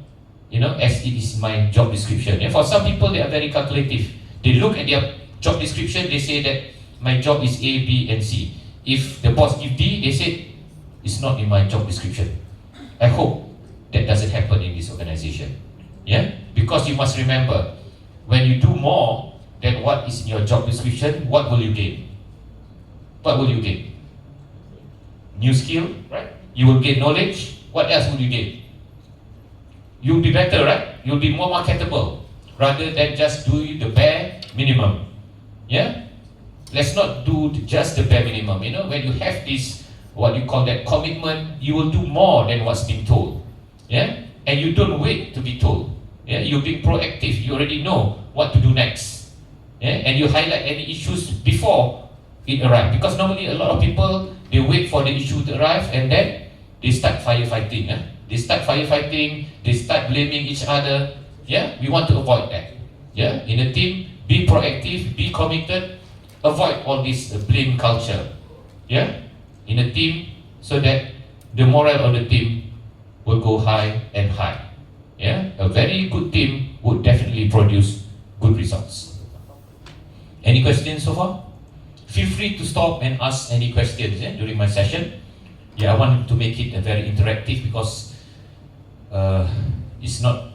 as it is my job description. Yeah? For some people, they are very calculative. They look at their job description, they say that my job is A, B, and C. If the boss give D, they say it's not in my job description. I hope that doesn't happen in this organization. Yeah, because you must remember, when you do more than what is in your job description, what will you gain? What will you gain? New skill, right? You will gain knowledge. What else will you gain? You'll be better, right? You'll be more marketable rather than just doing the bare minimum. Yeah? Let's not do just the bare minimum. You know, when you have this, what you call that commitment, you will do more than what's been told. Yeah? And you don't wait to be told. Yeah? You're being proactive. You already know what to do next. Yeah? And you highlight any issues before it arrives. Because normally a lot of people, they wait for the issue to arrive and then they start firefighting. They start firefighting, they start blaming each other. Yeah, we want to avoid that. Yeah, in a team, be proactive, be committed, avoid all this blame culture. Yeah, in a team, so that the morale of the team will go high and high. Yeah, a very good team would definitely produce good results. Any questions so far? Feel free to stop and ask any questions during my session. Yeah, I want to make it very interactive because it's not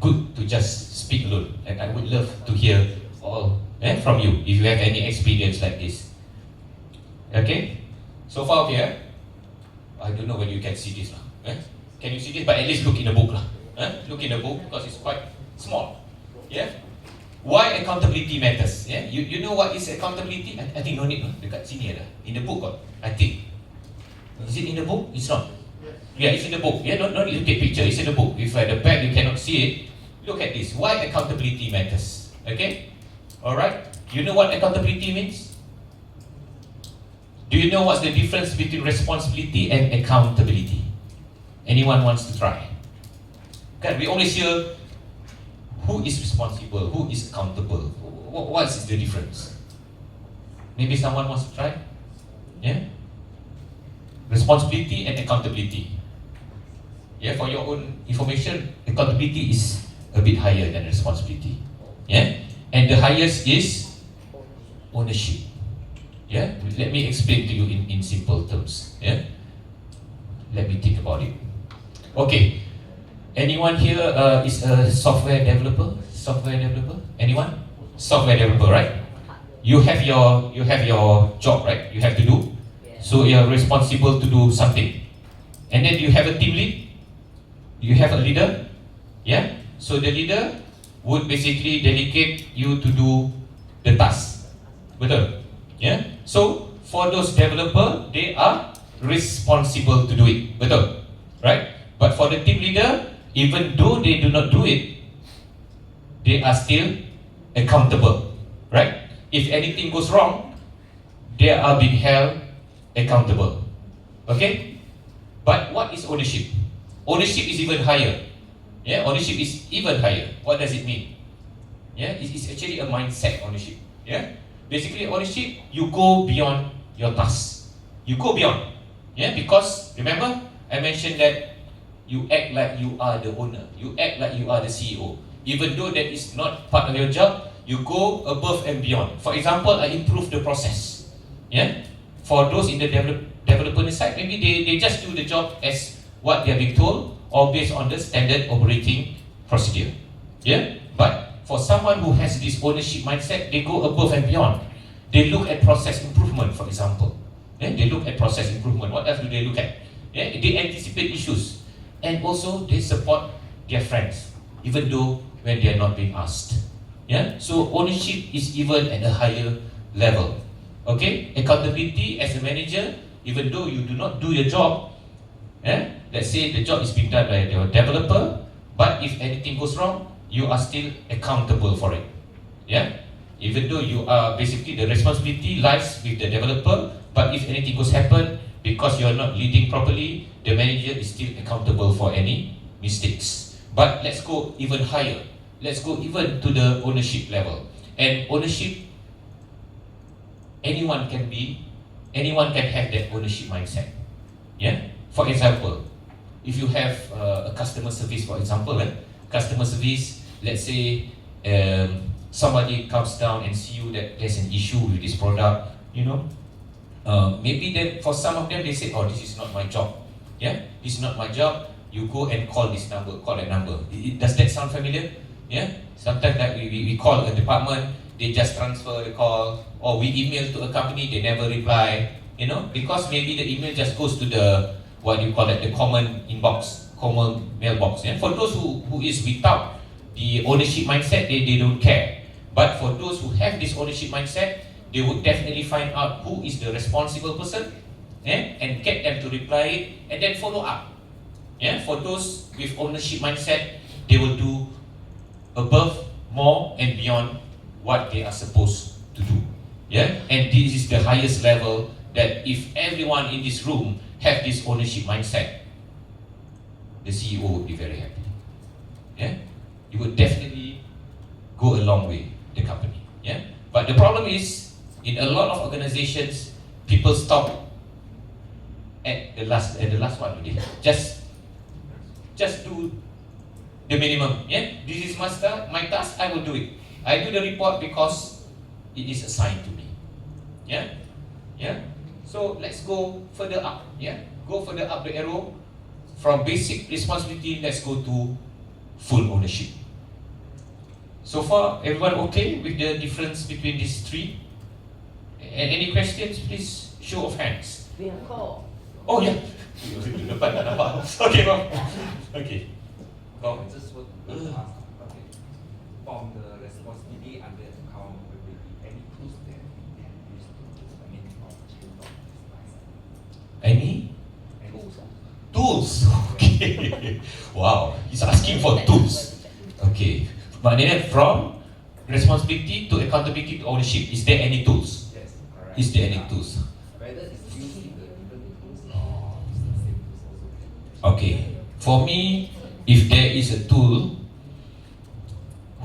good to just speak alone. And I would love to hear all from you if you have any experience like this. Okay? So far, okay? I don't know whether you can see this. Can you see this? But at least look in the book. Look in the book because it's quite small. Yeah? Why accountability matters? Yeah? You know what is accountability? I think no need. Dekat sini ada. In the book, I think. Is it in the book? It's not. Yeah, it's in the book. Yeah, don't need to take picture. It's in the book. If at the back you cannot see it, look at this. Why accountability matters? Okay? Alright? You know what accountability means? Do you know what's the difference between responsibility and accountability? Anyone wants to try? Okay, we always hear who is responsible, who is accountable. What is the difference? Maybe someone wants to try? Yeah? Responsibility and accountability. Yeah, for your own information, accountability is a bit higher than responsibility. Yeah? And the highest is ownership. Yeah? Let me explain to you in simple terms. Yeah? Let me think about it. Okay. Anyone here is a software developer? Software developer? Anyone? Software developer, right? You have your job, right? You have to do. So you are responsible to do something. And then you have a team lead. You have a leader. Yeah? So the leader would basically delegate you to do the task. Betul? Yeah? So for those developers, they are responsible to do it. Betul? Right? But for the team leader, even though they do not do it, they are still accountable. Right? if anything goes wrong, they are being held accountable. Okay? But what is ownership? Ownership is even higher. Yeah, ownership is even higher. What does it mean? Yeah, it's actually a mindset ownership. Yeah, basically ownership, you go beyond your task. You go beyond. Yeah, because remember I mentioned that you act like you are the owner. You act like you are the CEO. Even though that is not part of your job, you go above and beyond. For example, I improve the process. Yeah, for those in the development side, maybe they just do the job as what they are being told or based on the standard operating procedure. Yeah, but for someone who has this ownership mindset, they go above and beyond. They look at process improvement, for example. Yeah, they look at process improvement. What else do they look at? Yeah, they anticipate issues, and also they support their friends, even though when they are not being asked. Yeah, so ownership is even at a higher level. Okay, accountability as a manager, even though you do not do your job, let's say the job is being done by your developer, but if anything goes wrong, you are still accountable for it. Yeah, even though you are basically the responsibility lies with the developer, but if anything goes happen because you are not leading properly, the manager is still accountable for any mistakes. But let's go even higher. Let's go even to the ownership level. And ownership, anyone can have that ownership mindset. Yeah. For example, if you have a customer service, for example, customer service, let's say somebody comes down and see you that there's an issue with this product, you know, maybe then for some of them they say, oh, this is not my job. Yeah, this is not my job. You go and call this number, call that number. Does that sound familiar? Yeah. Sometimes that we call a department, they just transfer the call, or we email to a company, they never reply. You know, because maybe the email just goes to the what you call it, the common inbox, common mailbox. Yeah? For those who is without the ownership mindset, they don't care. But for those who have this ownership mindset, they would definitely find out who is the responsible person, and get them to reply it, and then follow up. Yeah? For those with ownership mindset, they will do above, more, and beyond what they are supposed to do. Yeah? And this is the highest level that if everyone in this room have this ownership mindset, the CEO would be very happy. Yeah, you would definitely go a long way, the company. Yeah, but the problem is, in a lot of organizations, people stop at the last one. Okay? Just do the minimum. Yeah, this is my task. I will do it. I do the report because it is assigned to me. Yeah, yeah. So let's go further up. Yeah, go further up the arrow. From basic responsibility, let's go to full ownership. So far, everyone okay with the difference between these three? Any questions, please? Show of hands. We have call. Oh yeah. Okay, ma'am. Okay. Go. Just want to ask, okay, from the responsibility and the accountability, any tools that we can use to, Any? Tools. Okay. Wow. He's asking for tools. Okay. Maknanya from responsibility to accountability to ownership. Is there any tools? Yes. Correct. Is there any tools? Whether it's using the different tools Oh. or the same tools also can. Okay. For me, if there is a tool,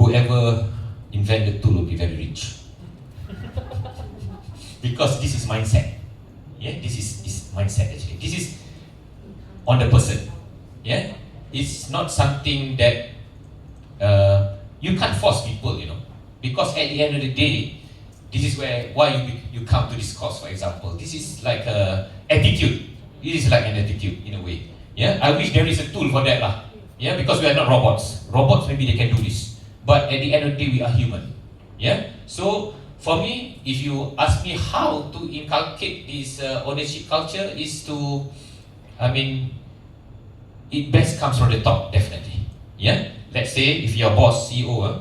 whoever invented the tool will be very rich. Because this is mindset. Yeah, this is mindset actually. This is on the person. Yeah, it's not something that you can't force people, you know. Because at the end of the day, this is why you come to this course, for example. This is like a attitude. This is like an attitude in a way. Yeah, I wish there is a tool for that lah. Yeah, because we are not robots. Robots maybe they can do this, but at the end of the day we are human. Yeah, so for me, if you ask me how to inculcate this ownership culture, is to, I mean, it best comes from the top, definitely. Yeah, let's say if your boss, CEO,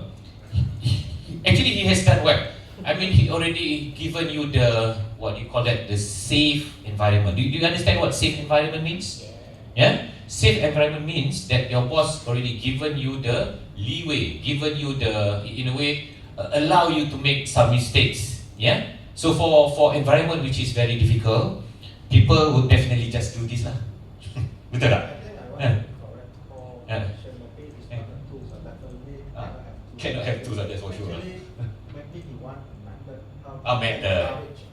actually he has done well. I mean, he already given you the, what you call that, the safe environment. Do you understand what safe environment means? Yeah, safe environment means that your boss already given you the leeway, given you the, in a way, allow you to make some mistakes. Yeah. So for environment which is very difficult, people would definitely just do this lah. Betul tak? Cannot have tools, that's for sure. Method.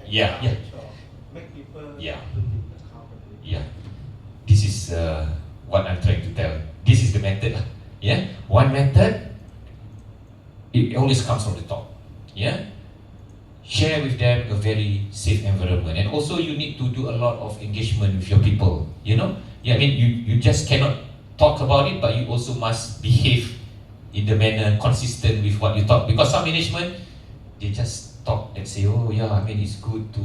Yeah. This is what I'm trying to tell. This is the method lah. Yeah. One method, it always comes from the top. Yeah. Share with them a very safe environment, and also you need to do a lot of engagement with your people. You know, I mean, you just cannot talk about it, but you also must behave in the manner consistent with what you talk. Because some management, they just talk and say, oh yeah, I mean, it's good to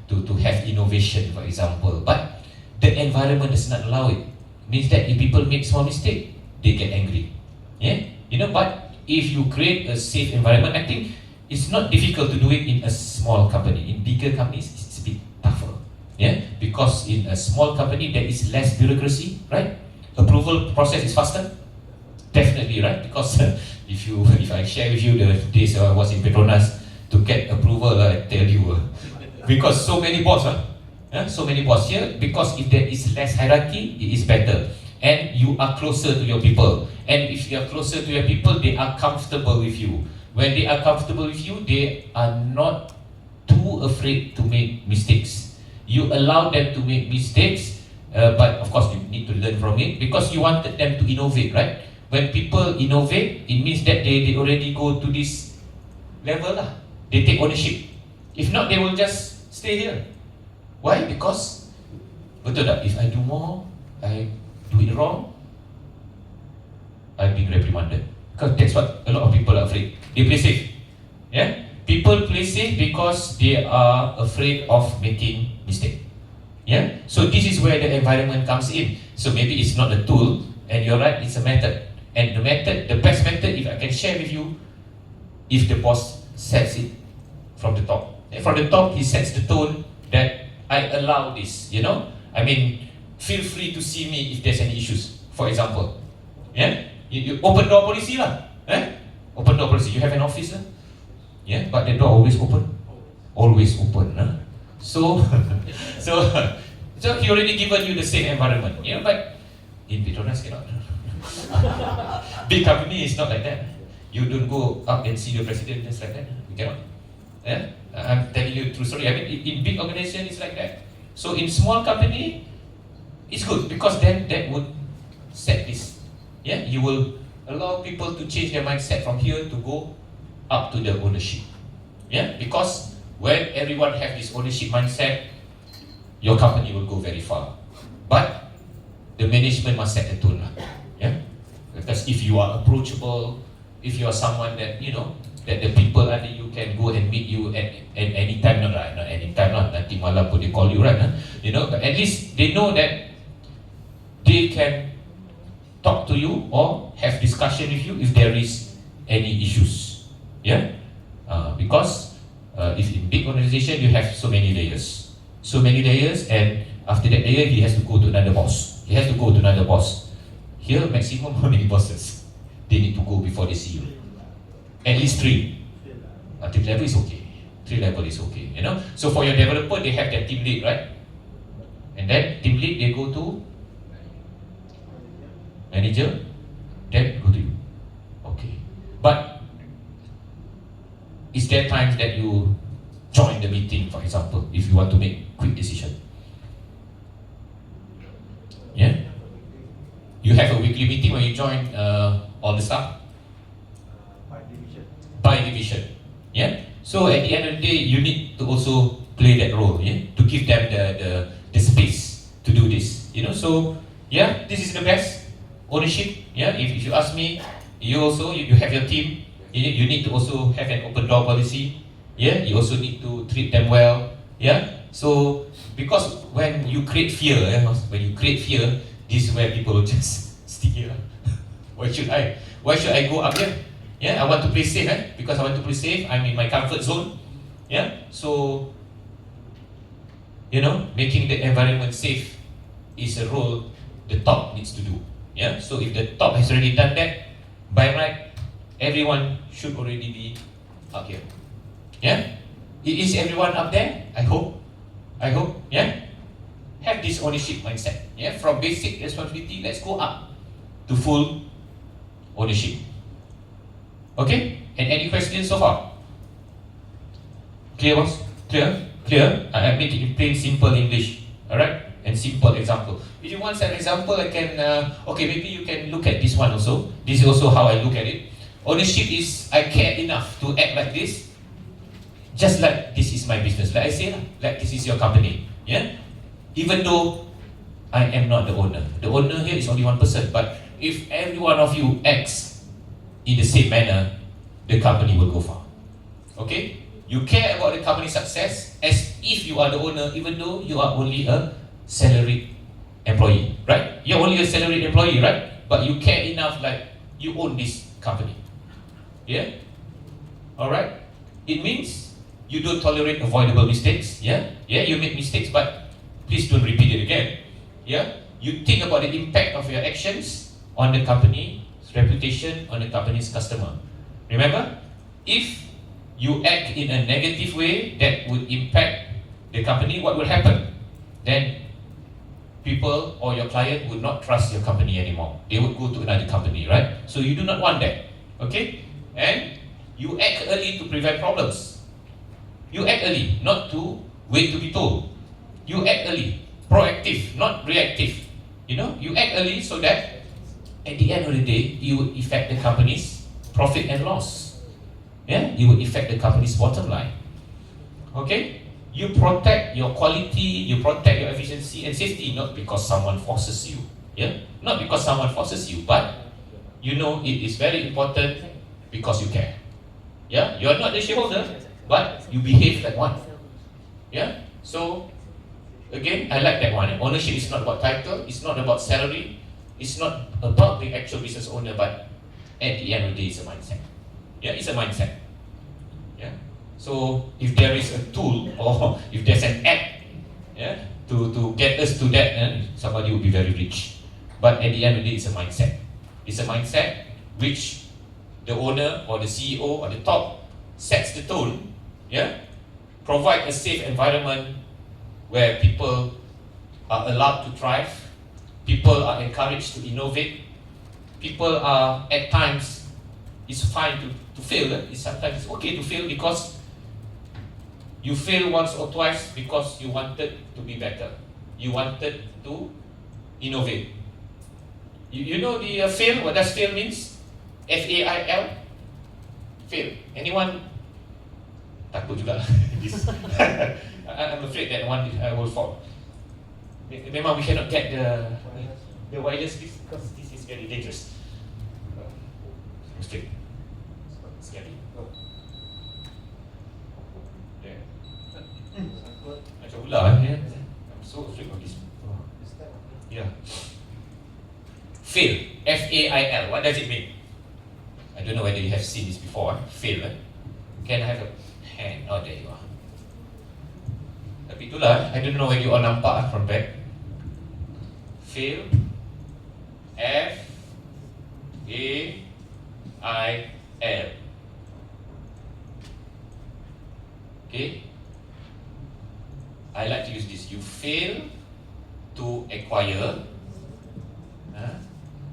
to have innovation, for example, but the environment does not allow it. Means that if people make small mistake, they get angry. Yeah, but if you create a safe environment, I think it's not difficult to do it in a small company. In bigger companies, it's a bit tougher. Yeah, because in a small company there is less bureaucracy, right? Approval process is faster. Definitely, right? Because if I share with you the days I was in Petronas to get approval, I tell you, because so many boss, so many boss here. Because if there is less hierarchy, it is better, and you are closer to your people. And if you are closer to your people, they are comfortable with you. When they are comfortable with you, they are not too afraid to make mistakes. You allow them to make mistakes, but of course you need to learn from it, because you wanted them to innovate, right? When people innovate, it means that they already go to this level lah. They take ownership. If not, they will just stay here. Why? Because betul tak? If I do more, I do it wrong, I'm being reprimanded. Because that's what a lot of people are afraid. They play safe. Yeah? People play safe because they are afraid of making mistake. Yeah? So this is where the environment comes in. So maybe it's not a tool, and you're right, it's a method. And the best method, if I can share with you, if the boss sets it from the top. And from the top, he sets the tone that I allow this, I mean, feel free to see me if there's any issues, for example. Yeah? You open door policy lah. Open door policy. You have an office, yeah, but the door always open. Always open. So he already given you the same environment. But in Petronas cannot. Big company is not like that. You don't go up and see the president just like that. You cannot. Yeah? I'm telling you true story. I mean, in big organization it's like that. So in small company, it's good because then that would set this. Yeah, you will allow people to change their mindset from here to go up to the ownership. Yeah, because when everyone have this ownership mindset, your company will go very far. But the management must set the tone. Yeah, because if you are approachable, if you are someone that that the people under you can go and meet you at any time, not any time, nanti malam pun they call you, right? But at least they know that they can talk to you or have discussion with you if there is any issues. Yeah, because if in big organization you have so many layers, and after that layer he has to go to another boss. Here maximum how many bosses they need to go before they see you? At least 3. 3 level is okay. 3 level is okay. So for your developer, they have their team lead, right? And then team lead they go to manager, then go to you. Okay. But is there times that you join the meeting, for example, if you want to make quick decision? Yeah? You have a weekly meeting when you join all the staff? By division. Yeah? So at the end of the day, you need to also play that role, yeah? To give them the space to do this. So yeah, this is the best ownership. Yeah, if you ask me, you have your team. You need to also have an open door policy. Yeah, you also need to treat them well. Yeah, so because when you create fear, this is where people will just stick here. Why should I go up here? Yeah, I want to play safe, because I want to play safe. I'm in my comfort zone. Yeah, so making the environment safe is a role the top needs to do. Yeah, so if the top has already done that, by right, everyone should already be up here. Yeah, Is everyone up there? I hope. Yeah? Have this ownership mindset. Yeah? From basic responsibility, let's go up to full ownership. Okay? And any questions so far? Clear, boss? Clear? I make it in plain, simple English. Alright? And simple example. If you want an example, I can, okay, maybe you can look at this one also. This is also how I look at it. Ownership is, I care enough to act like this, just like this is my business. Like I say, like this is your company. Yeah? Even though I am not the owner. The owner here is only one person. But if every one of you acts in the same manner, the company will go far. Okay? You care about the company's success as if you are the owner, even though you are only a salaried employee, right? You're only a salaried employee, right? But you care enough like you own this company. Yeah? Alright? It means you don't tolerate avoidable mistakes. Yeah? Yeah, you make mistakes, but please don't repeat it again. Yeah? You think about the impact of your actions on the company's reputation, on the company's customer. Remember? If you act in a negative way that would impact the company, what will happen? Then people or your client would not trust your company anymore. They would go to another company, right? So you do not want that. Okay? And you act early to prevent problems. You act early, not to wait to be told. You act early, proactive, not reactive. You know, you act early so that at the end of the day, you would affect the company's profit and loss. Yeah? You would affect the company's bottom line. Okay? You protect your quality, you protect your efficiency and safety, not because someone forces you. Yeah? Not because someone forces you, but you know it is very important because you care. Yeah? You are not the shareholder, but you behave like one. Yeah? So, again, I like that one. Ownership is not about title, it's not about salary, it's not about the actual business owner, but at the end of the day, it's a mindset. Yeah, it's a mindset. Yeah. So if there is a tool or if there's an app, yeah, to get us to that, then somebody will be very rich. But at the end of the day, it's a mindset. It's a mindset which the owner or the CEO or the top sets the tone. Yeah, provide a safe environment where people are allowed to thrive, people are encouraged to innovate, people are at times. It's fine to fail. Sometimes it's okay to fail because you fail once or twice because you wanted to be better. You wanted to innovate. You know the fail? What does fail means? F-A-I-L? Fail. Anyone? Takut juga. I'm afraid that one will fall. Memang we cannot get the wireless because this is very dangerous. Straight. Scary. There. Macam ular ya. I'm so afraid of this. Yeah. Fail. F-A-I-L. What does it mean? I don't know whether you have seen this before. Fail. Can I have a hand? Oh, there you are. Tapi itulah. I don't know whether you all nampak from back. Fail. F-A-I-L. Okay. I like to use this. You fail to acquire.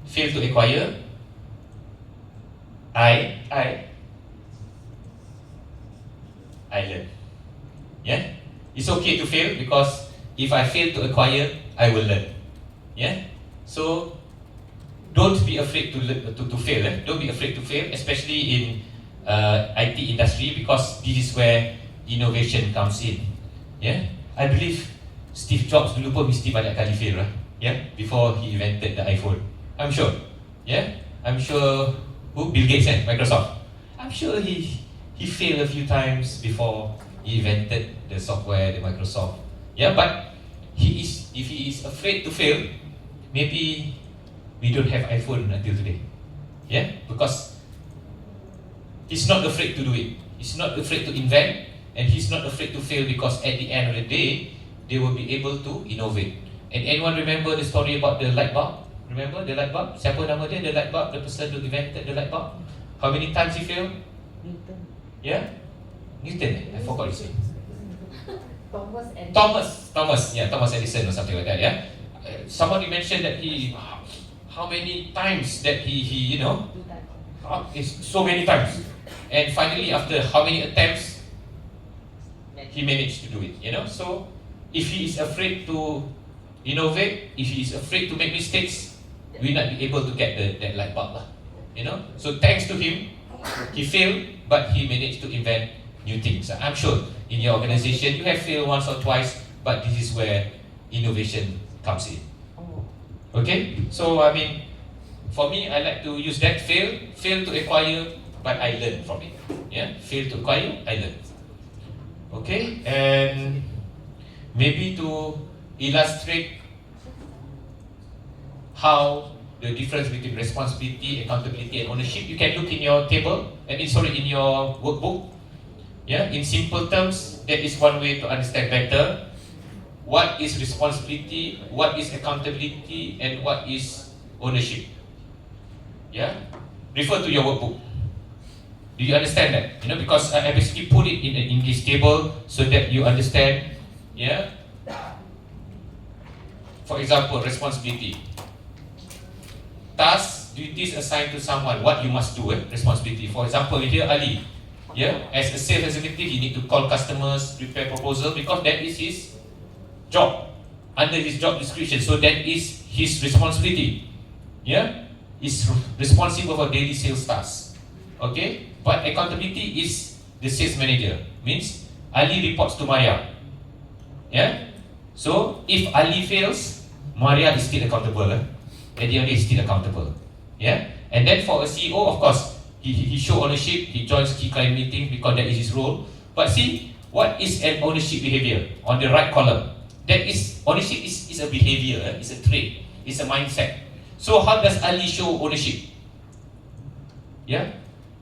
Fail to acquire. I learn. Yeah. It's okay to fail because if I fail to acquire, I will learn. Yeah. So don't be afraid to fail. Don't be afraid to fail, especially in IT industry because this is where innovation comes in. Yeah. I believe Steve Jobs dulu pun mesti banyak kali fail, yeah, before he invented the iPhone. I'm sure. Yeah. I'm sure. Bill Gates and Microsoft. I'm sure he failed a few times before he invented the software, the Microsoft. Yeah, but if he is afraid to fail, maybe we don't have iPhone until today. Yeah, because he's not afraid to do it. He's not afraid to invent, and he's not afraid to fail because at the end of the day, they will be able to innovate. And anyone remember the story about the light bulb? Remember the light bulb? Siapa nama dia? The light bulb, the person who invented the light bulb. How many times he failed? Yeah? Newton, I forgot his name. Thomas Thomas Edison or something like that, yeah? Somebody mentioned that how many times that he it's so many times. And finally, after how many attempts, he managed to do it, So, if he is afraid to innovate, if he is afraid to make mistakes, we will not be able to get that light bulb, So, thanks to him, he failed, but he managed to invent new things. I'm sure in your organization you have failed once or twice, but this is where innovation comes in. Okay, so I mean, for me, I like to use that fail to acquire, but I learn from it. Yeah, fail to acquire, I learn. Okay, and maybe to illustrate how the difference between responsibility, accountability, and ownership, you can look in your table, in your workbook. Yeah, in simple terms, that is one way to understand better what is responsibility, what is accountability, and what is ownership. Yeah, refer to your workbook. Do you understand that? Because I basically put it in this table so that you understand. Yeah. For example, responsibility. Tasks, duties assigned to someone, what you must do, responsibility. For example, here Ali, as a sales executive, you need to call customers, prepare proposal, because that is his job, under his job description. So that is his responsibility. He's responsible for daily sales tasks. Okay, but accountability is the sales manager. Means Ali reports to Maria. So if Ali fails, Maria is still accountable. Eddie is still accountable. And then for a CEO, of course, he show ownership. He joins key client meeting because that is his role. But see, what is an ownership behavior? On the right column, that is ownership is a behavior. It's a trait. It's a mindset. So how does Ali show ownership?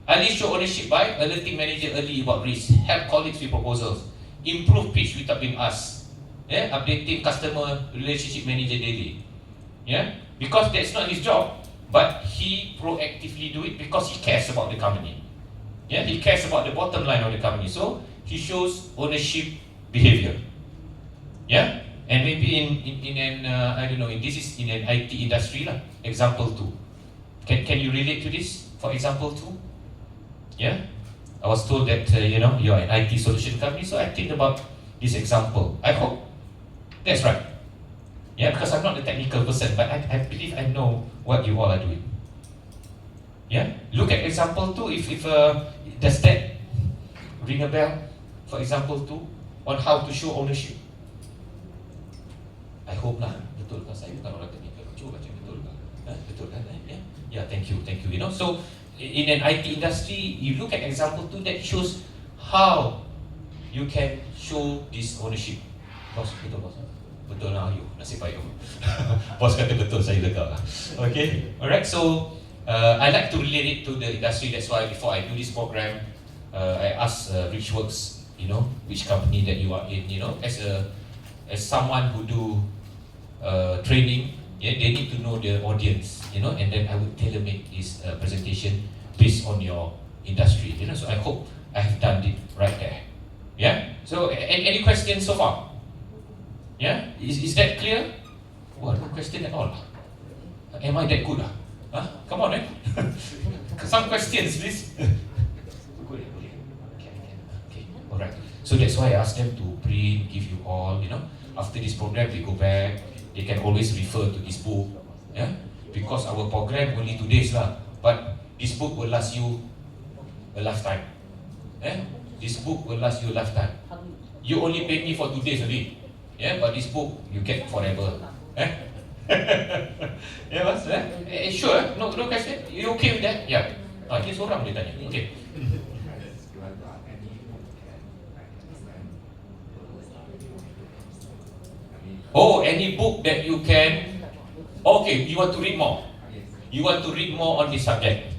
Ali show ownership by alerting manager early about risk, help colleagues with proposals, improve pitch without being asked, updating customer relationship manager daily. Because that's not his job, but he proactively do it because he cares about the company. He cares about the bottom line of the company. So he shows ownership behavior. And maybe in an this is in an IT industry lah. Example 2. Can you relate to this? For example 2, I was told that you're an IT solution company, so I think about this example. I hope that's right. Because I'm not a technical person, but I believe I know what you all are doing. Look at example 2. If does that ring a bell? For example 2, on how to show ownership. I hope lah, betul kan? Saya bukan orang teknikal. Cuba baca betul kan? Betul kan? Thank you. So in an IT industry, you look at example 2 that shows how you can show this ownership. Bos, betul bos. Betul lah, you nasib baik. Bos kata betul, saya lega lah. Okay, alright. So I like to relate it to the industry. That's why before I do this program, I ask Richworks, which company that you are in. As someone who do training, they need to know the audience, and then I would tailor-make this presentation based on your industry, So I hope I have done it right there. So any questions so far? Is that clear? No question at all. Am I that good? Come on, some questions, please. Okay. Alright. So that's why I asked them to print, give you all. After this program, they go back. They can always refer to this book. Because our program only 2 days lah. But this book will last you a lifetime. This book will last you a lifetime. You only pay me for 2 days only. But this book you get forever. Mas? Sure? No question? You okay with that? Dia seorang dia tanya. Okay. Any book that you can. Okay, you want to read more. You want to read more on this subject.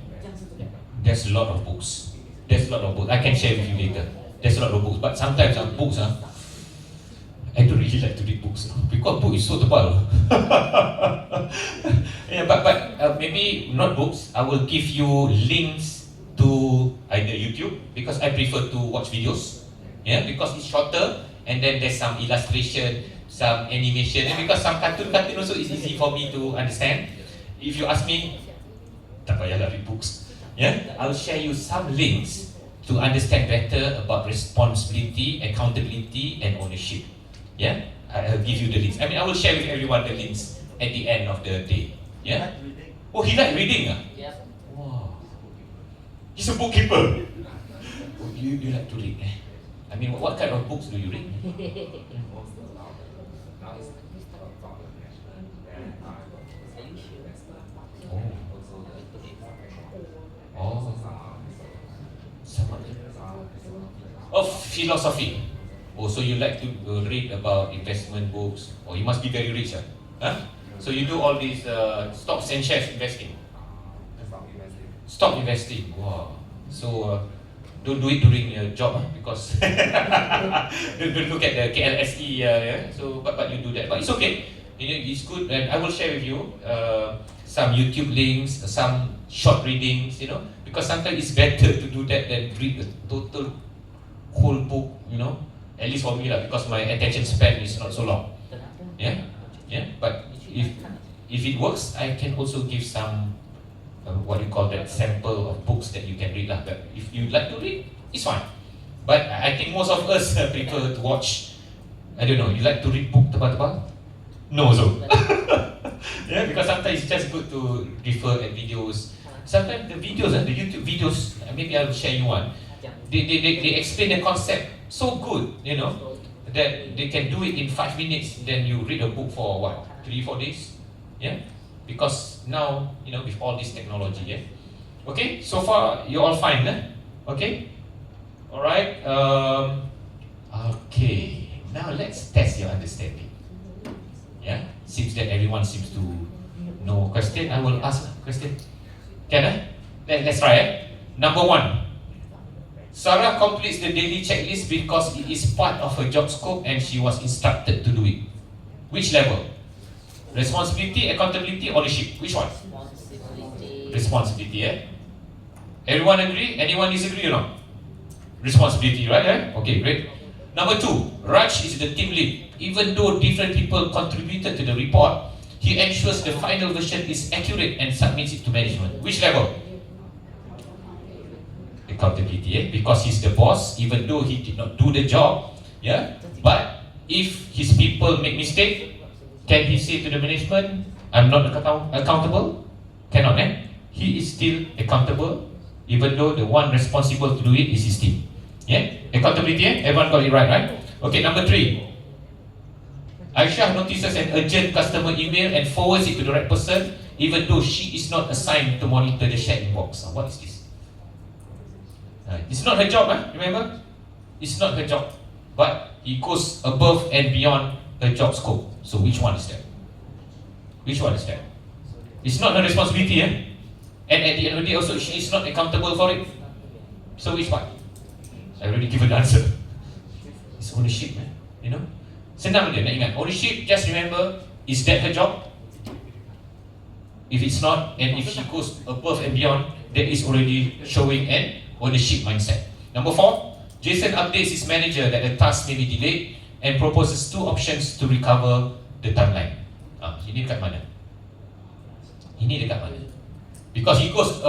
There's a lot of books. I can share with you later. There's a lot of books, but sometimes books, I don't really like to read books because book is so tebal. But maybe not books. I will give you links to either YouTube, because I prefer to watch videos, yeah, because it's shorter, and then there's some illustration, some animation, and because some cartoon also is easy for me to understand. If you ask me, tak payahlah read books, yeah, I'll share you some links to understand better about responsibility, accountability, and ownership. Yeah, I'll give you the links. I mean, I will share with everyone the links at the end of the day. Yeah. Oh, he like reading, ah? Yep. Wow. He's a bookkeeper. Oh, you like to read, eh? I mean, what kind of books do you read? Oh. Oh, philosophy. Oh, so you like to read about investment books? Oh, you must be very rich, huh? Huh? So you do all these stocks and shares investing? Stock investing. Wow. So don't do it during your job, because don't look at the KLSE. Yeah. So but you do that. But it's okay. It's good, and I will share with you some YouTube links, some short readings. Because sometimes it's better to do that than read the total whole book. At least for me lah, because my attention span is not so long. Yeah. But if it works, I can also give some what you call that, sample of books that you can read lah. But if you like to read, it's fine. But I think most of us prefer to watch. I don't know. You like to read book tebal-tebal? No, so. Yeah, because sometimes it's just good to refer at videos. Sometimes the videos, the YouTube videos, maybe I'll share you one. They explain the concept so good, that they can do it in 5 minutes. Then you read a book for what, 3-4 days? Yeah, because now with all this technology, yeah. Okay, so far you all fine, eh? Okay, all right. Okay, now let's test your understanding. Yeah, seems that everyone seems to know question. I will ask question. Can let's try. Number 1. Sarah completes the daily checklist because it is part of her job scope and she was instructed to do it. Which level? Responsibility, accountability, ownership. Which one? Responsibility, Everyone agree? Anyone disagree or not? Responsibility, right? Okay, great. Number 2, Raj is the team lead. Even though different people contributed to the report, he ensures the final version is accurate and submits it to management. Which level? Accountability, because he's the boss, even though he did not do the job, but if his people make mistake, can he say to the management, I'm not accountable? Cannot, He is still accountable, even though the one responsible to do it is his team. Accountability, everyone got it right? Okay, number 3, Aisha notices an urgent customer email and forwards it to the right person, even though she is not assigned to monitor the chat inbox. What is this? It's not her job, remember? It's not her job. But it goes above and beyond her job scope. So which one is that? Which one is that? It's not her responsibility, And at the end of the day also, she is not accountable for it. So which one? I already given the answer. It's ownership, Senang je nak ingat. Ownership, just remember, is that her job? If it's not, and if she goes above and beyond, that is already showing an ownership mindset. Number 4, Jason updates his manager that the task may be delayed and proposes 2 options to recover the timeline. Ini dekat mana? Ini dekat mana? Because he goes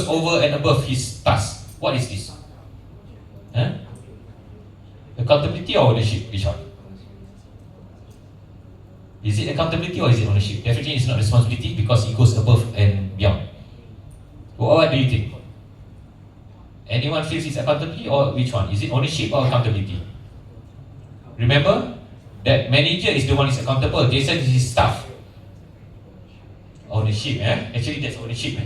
over and above his task. What is this? Accountability or ownership? Which one? Is it accountability or is it ownership? Definitely it's not responsibility because he goes above and beyond. What do you think? Anyone feels it's accountability or which one? Is it ownership or accountability? Remember that manager is the one who is accountable. Jason is his staff. Ownership, Actually that's ownership,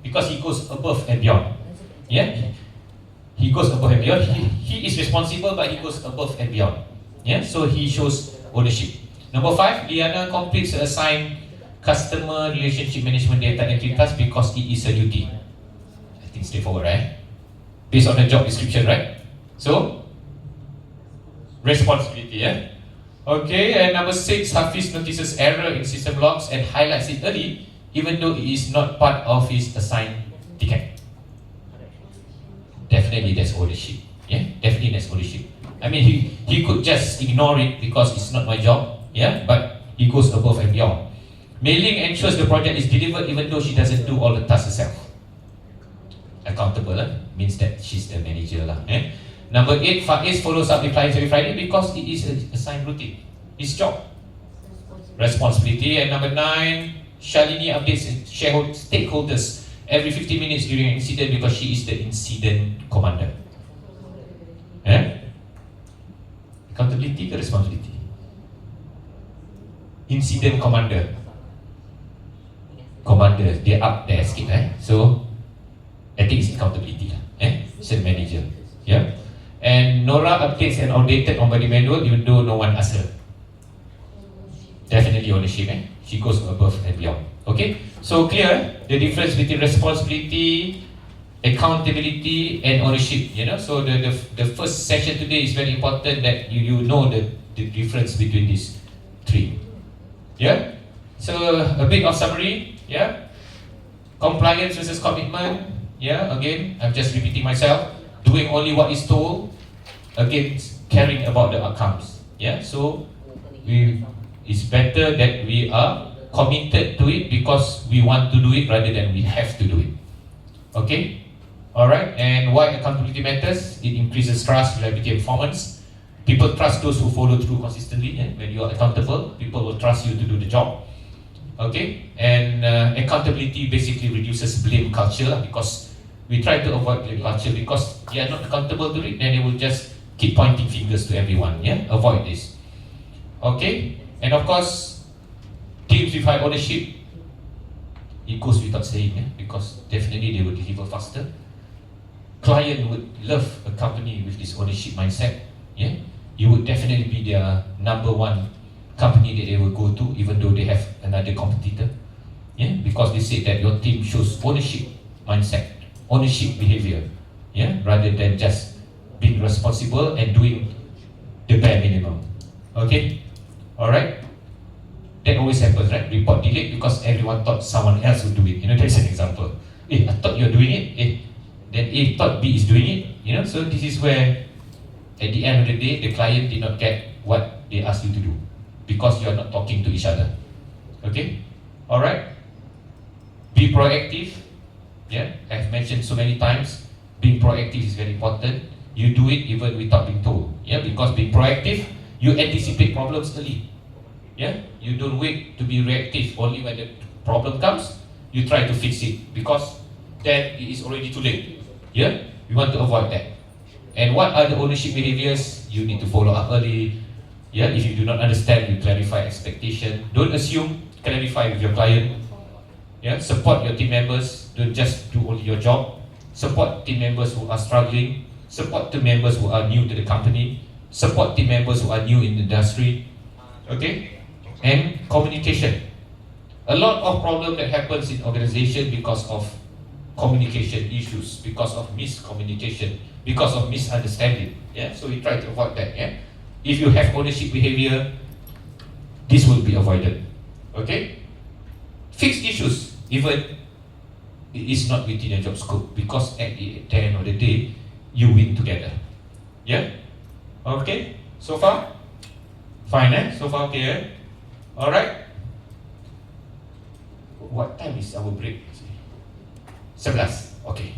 because he goes above and beyond. He goes above and beyond. He is responsible, but he goes above and beyond. So he shows ownership. Number 5, Liana completes the assigned customer relationship management data entry task because it is a duty. I think straightforward, Based on the job description, right? So, responsibility, Okay, and number 6, Hafiz notices error in system logs and highlights it early, even though it is not part of his assigned ticket. definitely that's ownership. Yeah, definitely that's ownership. I mean, he could just ignore it because it's not my job. Yeah, but he goes above and beyond. Mei Ling ensures the project is delivered even though she doesn't do all the tasks herself. Accountable means that she's the manager lah. Number 8, Faiz follows up with clients every Friday because it is a assigned routine. His job, responsibility. And number 9, Shalini updates stakeholders every 50 minutes during an incident because she is the incident commander. Accountability ke responsibility? Incident commander. Commander, dia up there sikit So, I think it's accountability lah. It's the manager. Yeah. And Nora updates an outdated on-body manual even though no one asked her. Definitely ownership. She goes above and beyond. Okay. So clear the difference between responsibility, accountability, and ownership. So the first session today is very important that you know the difference between these three. Yeah. So a bit of summary. Yeah. Compliance versus commitment. Yeah. Again, I'm just repeating myself. Doing only what is told against caring about the outcomes. Yeah. So it's better that we are committed to it because we want to do it rather than we have to do it. Okay. Alright, and why accountability matters? It increases trust, reliability, and performance. People trust those who follow through consistently. When you are accountable, people will trust you to do the job. Okay, and accountability basically reduces blame culture because we try to avoid blame culture because they are not accountable to it, then they will just keep pointing fingers to everyone. Yeah, avoid this. Okay, and of course, teams with high ownership, it goes without saying, because definitely they will deliver faster. Client would love a company with this ownership mindset. Yeah, you would definitely be their number one company that they will go to, even though they have another competitor. Yeah, because they say that your team shows ownership mindset, ownership behavior. Yeah, rather than just being responsible and doing the bare minimum. Okay, all right. That always happens, right? Report delayed because everyone thought someone else would do it. That's an example. I thought you're doing it. Then A thought B is doing it. So this is where, at the end of the day, the client did not get what they asked you to do because you are not talking to each other. Okay? All right. Be proactive. Yeah, I've mentioned so many times. Being proactive is very important. You do it even without being told. Yeah, because being proactive, you anticipate problems early. Yeah, you don't wait to be reactive. Only when the problem comes, you try to fix it because then it is already too late. Yeah, we want to avoid that. And what are the ownership behaviors? You need to follow up early. Yeah, if you do not understand, you clarify expectation. Don't assume. Clarify with your client. Yeah, support your team members. Don't just do only your job. Support team members who are struggling. Support team members who are new to the company. Support team members who are new in the industry. Okay, and communication. A lot of problem that happens in organization because of communication issues, because of miscommunication, because of misunderstanding. Yeah, so we try to avoid that. Yeah, if you have ownership behavior, this will be avoided. Okay, fix issues even it is not within your job scope because at the end of the day, you win together. Yeah, okay. So far, fine. So far, okay. All right. What time is our break? 11. Okay.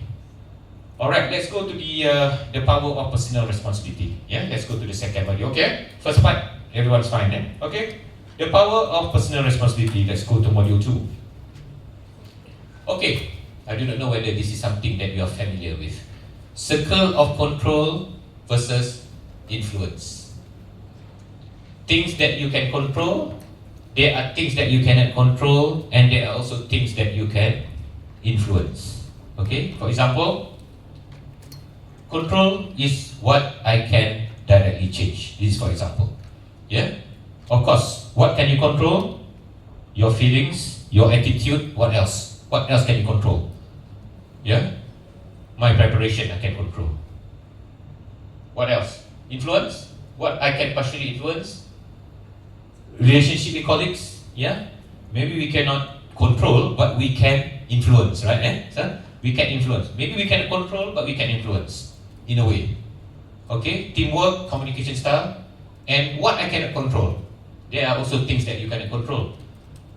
All right. Let's go to the power of personal responsibility. Yeah. Let's go to the second module. Okay. First part, everyone's fine. Okay. The power of personal responsibility. Let's go to module 2. Okay. I do not know whether this is something that you are familiar with. Circle of control versus influence. Things that you can control, there are things that you cannot control, and there are also things that you can influence. Okay, for example, control is what I can directly change. This is for example. Yeah, of course, what can you control? Your feelings, your attitude, what else? What else can you control? Yeah, my preparation I can control. What else? Influence, what I can partially influence. Relationship with colleagues, yeah, maybe we cannot control, but we can influence, right? So we can influence. Maybe we can control, but we can influence. in a way. Okay, teamwork, communication style, and what I cannot control. There are also things that you cannot control.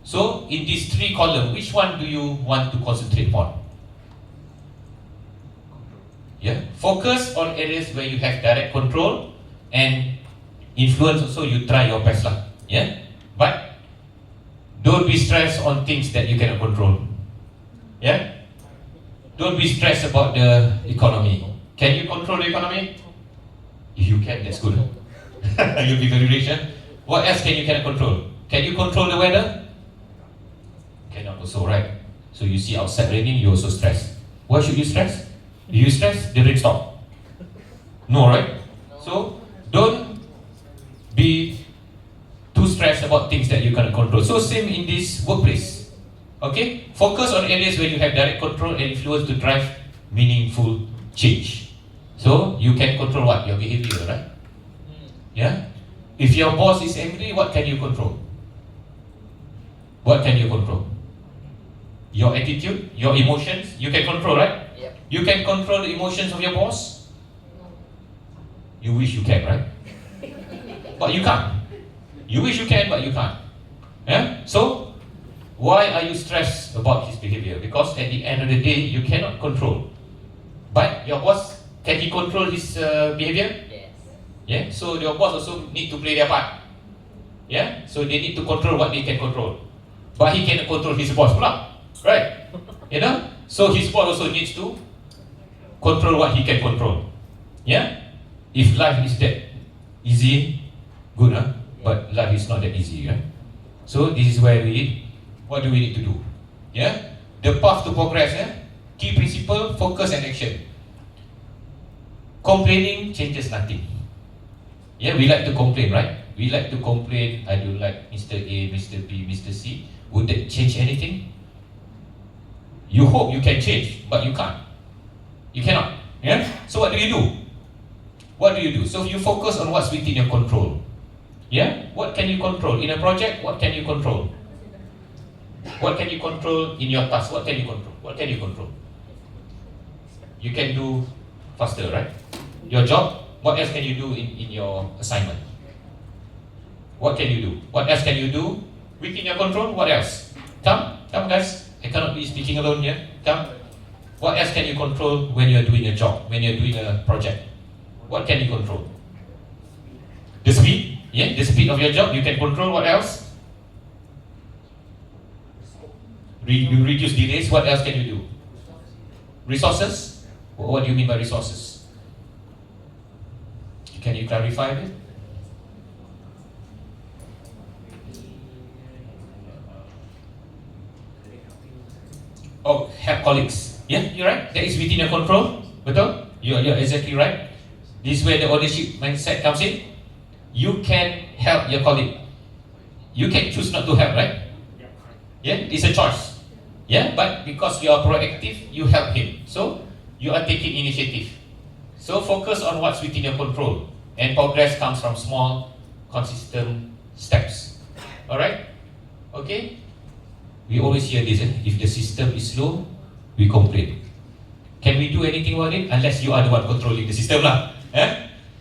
So in these three columns, which one do you want to concentrate on? Yeah, focus on areas where you have direct control, and influence also you try your best lah. Yeah, but don't be stressed on things that you cannot control. Yeah, don't be stressed about the economy. Can you control the economy? If you can, that's good. You'll be very rich. What else can you cannot control? Can you control the weather? Cannot also, right? So you see outside raining, you also stress. Why should you stress? If you stress, the rain stop. No, right? So don't be too stressed about things that you cannot control. So same in this workplace. Okay? Focus on areas where you have direct control and influence to drive meaningful change. So you can control what? Your behavior, right? Yeah? If your boss is angry, what can you control? What can you control? Your attitude, your emotions, you can control, right? Yep. You can control the emotions of your boss. You wish you can, right? But you can't. You wish you can, but you can't. Yeah? So, why are you stressed about his behavior? Because at the end of the day, you cannot control. But your boss, can he control his behavior? Yes. Yeah? So your boss also need to play their part. Yeah? So they need to control what they can control. But he cannot control his boss pula. Right? You know? So his boss also needs to control what he can control. Yeah? If life is that easy, good, huh? But life is not that easy, right? So this is where what do we need to do? Yeah? The path to progress, yeah? Key principle, focus and action. Complaining changes nothing. Yeah, we like to complain, right? We like to complain, I don't like Mr. A, Mr. B, Mr. C. Would that change anything? You hope you can change, but you can't. You cannot. Yeah? So what do you do? What do you do? So you focus on what's within your control. Yeah? What can you control? In a project, what can you control? What can you control in your task? What can you control? What can you control? You can do faster, right? Your job, what else can you do in your assignment? What can you do? What else can you do within your control? What else? Come guys. I cannot be speaking alone here. Come. What else can you control when you're doing a job, when you're doing a project? What can you control? The speed. Yeah, the speed of your job, you can control. What else? You reduce delays. What else can you do? Resources. What do you mean by resources? Can you clarify a bit? Oh, help colleagues. Yeah, you're right. That is within your control. Betul? You're exactly right. This is where the ownership mindset comes in. You can help your colleague. You can choose not to help, right? Yeah, it's a choice. Yeah, but because you are proactive, you help him. So you are taking initiative. So focus on what's within your control. And progress comes from small, consistent steps. Alright? Okay? We always hear this, if the system is slow, we complain. Can we do anything about it? Unless you are the one controlling the system lah.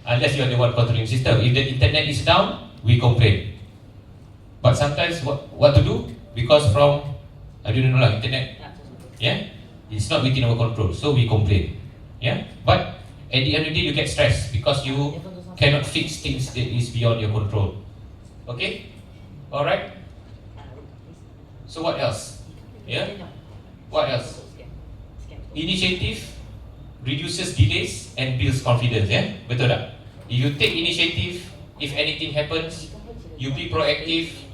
Unless you are the one controlling the system. If the internet is down, we complain. But sometimes what to do? Because from, I don't know lah, internet, yeah, it's not within our control, so we complain. Yeah, but at the end of the day, you get stressed because you cannot fix things that is beyond your control. Okay, all right. So what else? Yeah, what else? Initiative reduces delays and builds confidence. Yeah, betul tak? If you take initiative, if anything happens, you be proactive.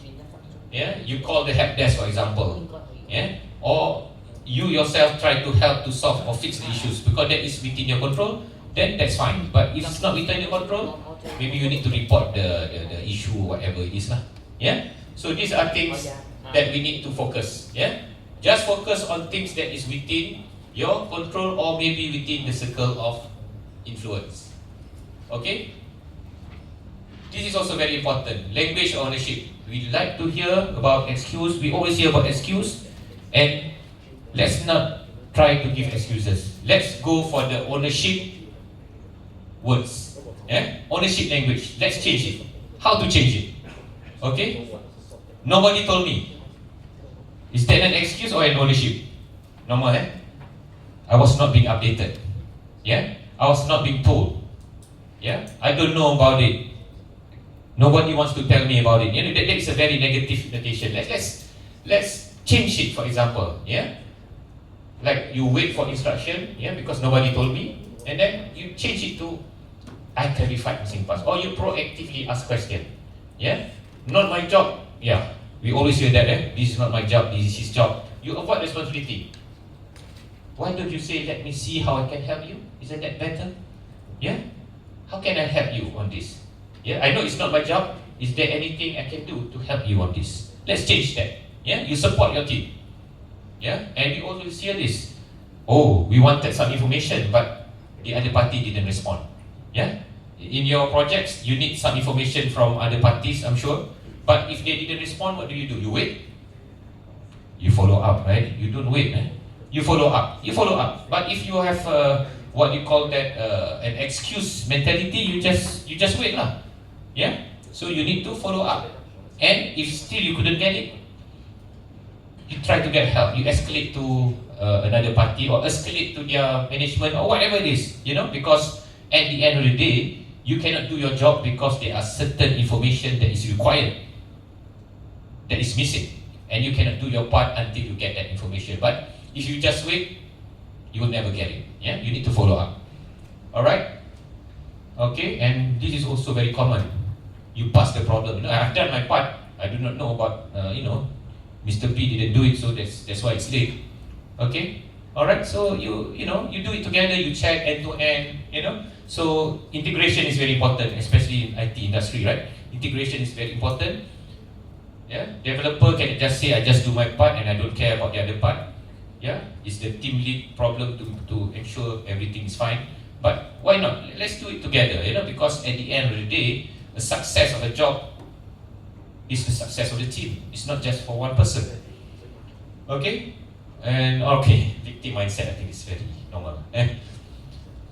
Yeah, you call the help desk, for example. Yeah, or you yourself try to help to solve or fix the issues because that is within your control. Then that's fine. But if it's not within your control, maybe you need to report the issue, whatever it is lah. Yeah. So these are things that we need to focus. Yeah. Just focus on things that is within your control or maybe within the circle of influence. Okay. This is also very important. Language ownership. We like to hear about excuse. We always hear about excuse, and let's not try to give excuses. Let's go for the ownership words. Yeah? Ownership language. Let's change it. How to change it? Okay? Nobody told me. Is that an excuse or an ownership? Normal, eh? I was not being updated. Yeah? I was not being told. Yeah? I don't know about it. Nobody wants to tell me about it. You know, that is a very negative connotation. Let's change it, for example. Yeah? Like you wait for instruction, yeah, because nobody told me, and then you change it to I clarified missing parts, or you proactively ask question. Yeah? Not my job. Yeah. We always hear that, eh? This is not my job, this is his job. You avoid responsibility. Why don't you say, let me see how I can help you? Isn't that better? Yeah? How can I help you on this? Yeah, I know it's not my job. Is there anything I can do to help you on this? Let's change that. Yeah, you support your team. Yeah, and we always hear this. Oh, we wanted some information, but the other party didn't respond. Yeah, in your projects, you need some information from other parties, I'm sure. But if they didn't respond, what do? You wait. You follow up, right? You don't wait. Eh? You follow up. You follow up. But if you have what you call that an excuse mentality, you just wait lah. Yeah. So you need to follow up. And if still you couldn't get it, you try to get help. You escalate to another party or escalate to their management or whatever it is. You know, because at the end of the day, you cannot do your job because there are certain information that is required, that is missing, and you cannot do your part until you get that information. But if you just wait, you will never get it. Yeah, you need to follow up. All right. Okay, and this is also very common. You pass the problem. You know, I've done my part. I do not know about Mr. P didn't do it, so that's why it's late. Okay. All right. So you do it together. You check end to end. You know. So integration is very important, especially in IT industry, right? Integration is very important. Yeah. Developer can just say, I just do my part and I don't care about the other part. Yeah. It's the team lead problem to ensure everything is fine. But why not? Let's do it together. You know, because at the end of the day, the success of a job is the success of the team. It's not just for one person. Okay? And okay, victim mindset, I think is very normal.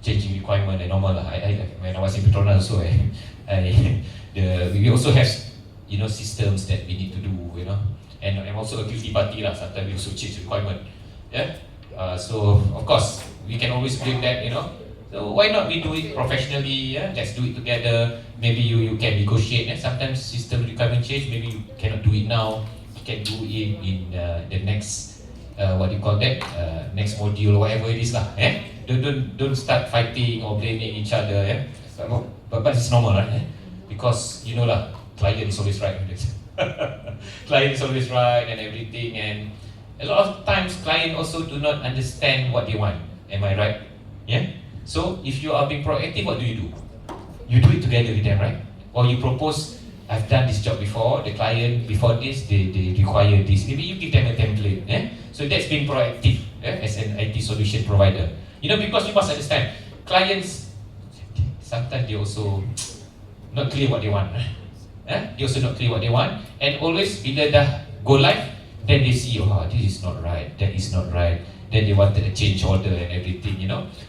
Changing requirement and normal. When I was in Petronas also, we also have systems that we need to do, and I'm also a guilty party lah. Sometimes we also change requirement. Yeah. So of course we can always blame that, So why not we do it professionally? Yeah? Let's do it together. Maybe you can negotiate. Sometimes system requirement change. Maybe you cannot do it now. You can do it in the next next module or whatever it is lah. Don't start fighting or blaming each other. Yeah? But it's normal, right? Because lah, client is always right. Client is always right and everything. And a lot of times client also do not understand what they want. Am I right? Yeah. So if you are being proactive, what do? You do it together with them, right? Or you propose, I've done this job before, the client before this, they require this. Maybe you give them a template. So that's being proactive as an IT solution provider. Because you must understand, clients, sometimes they also not clear what they want. They also not clear what they want. And always, bila dah go live, then they see, oh, this is not right, that is not right. Then they wanted a change order and everything,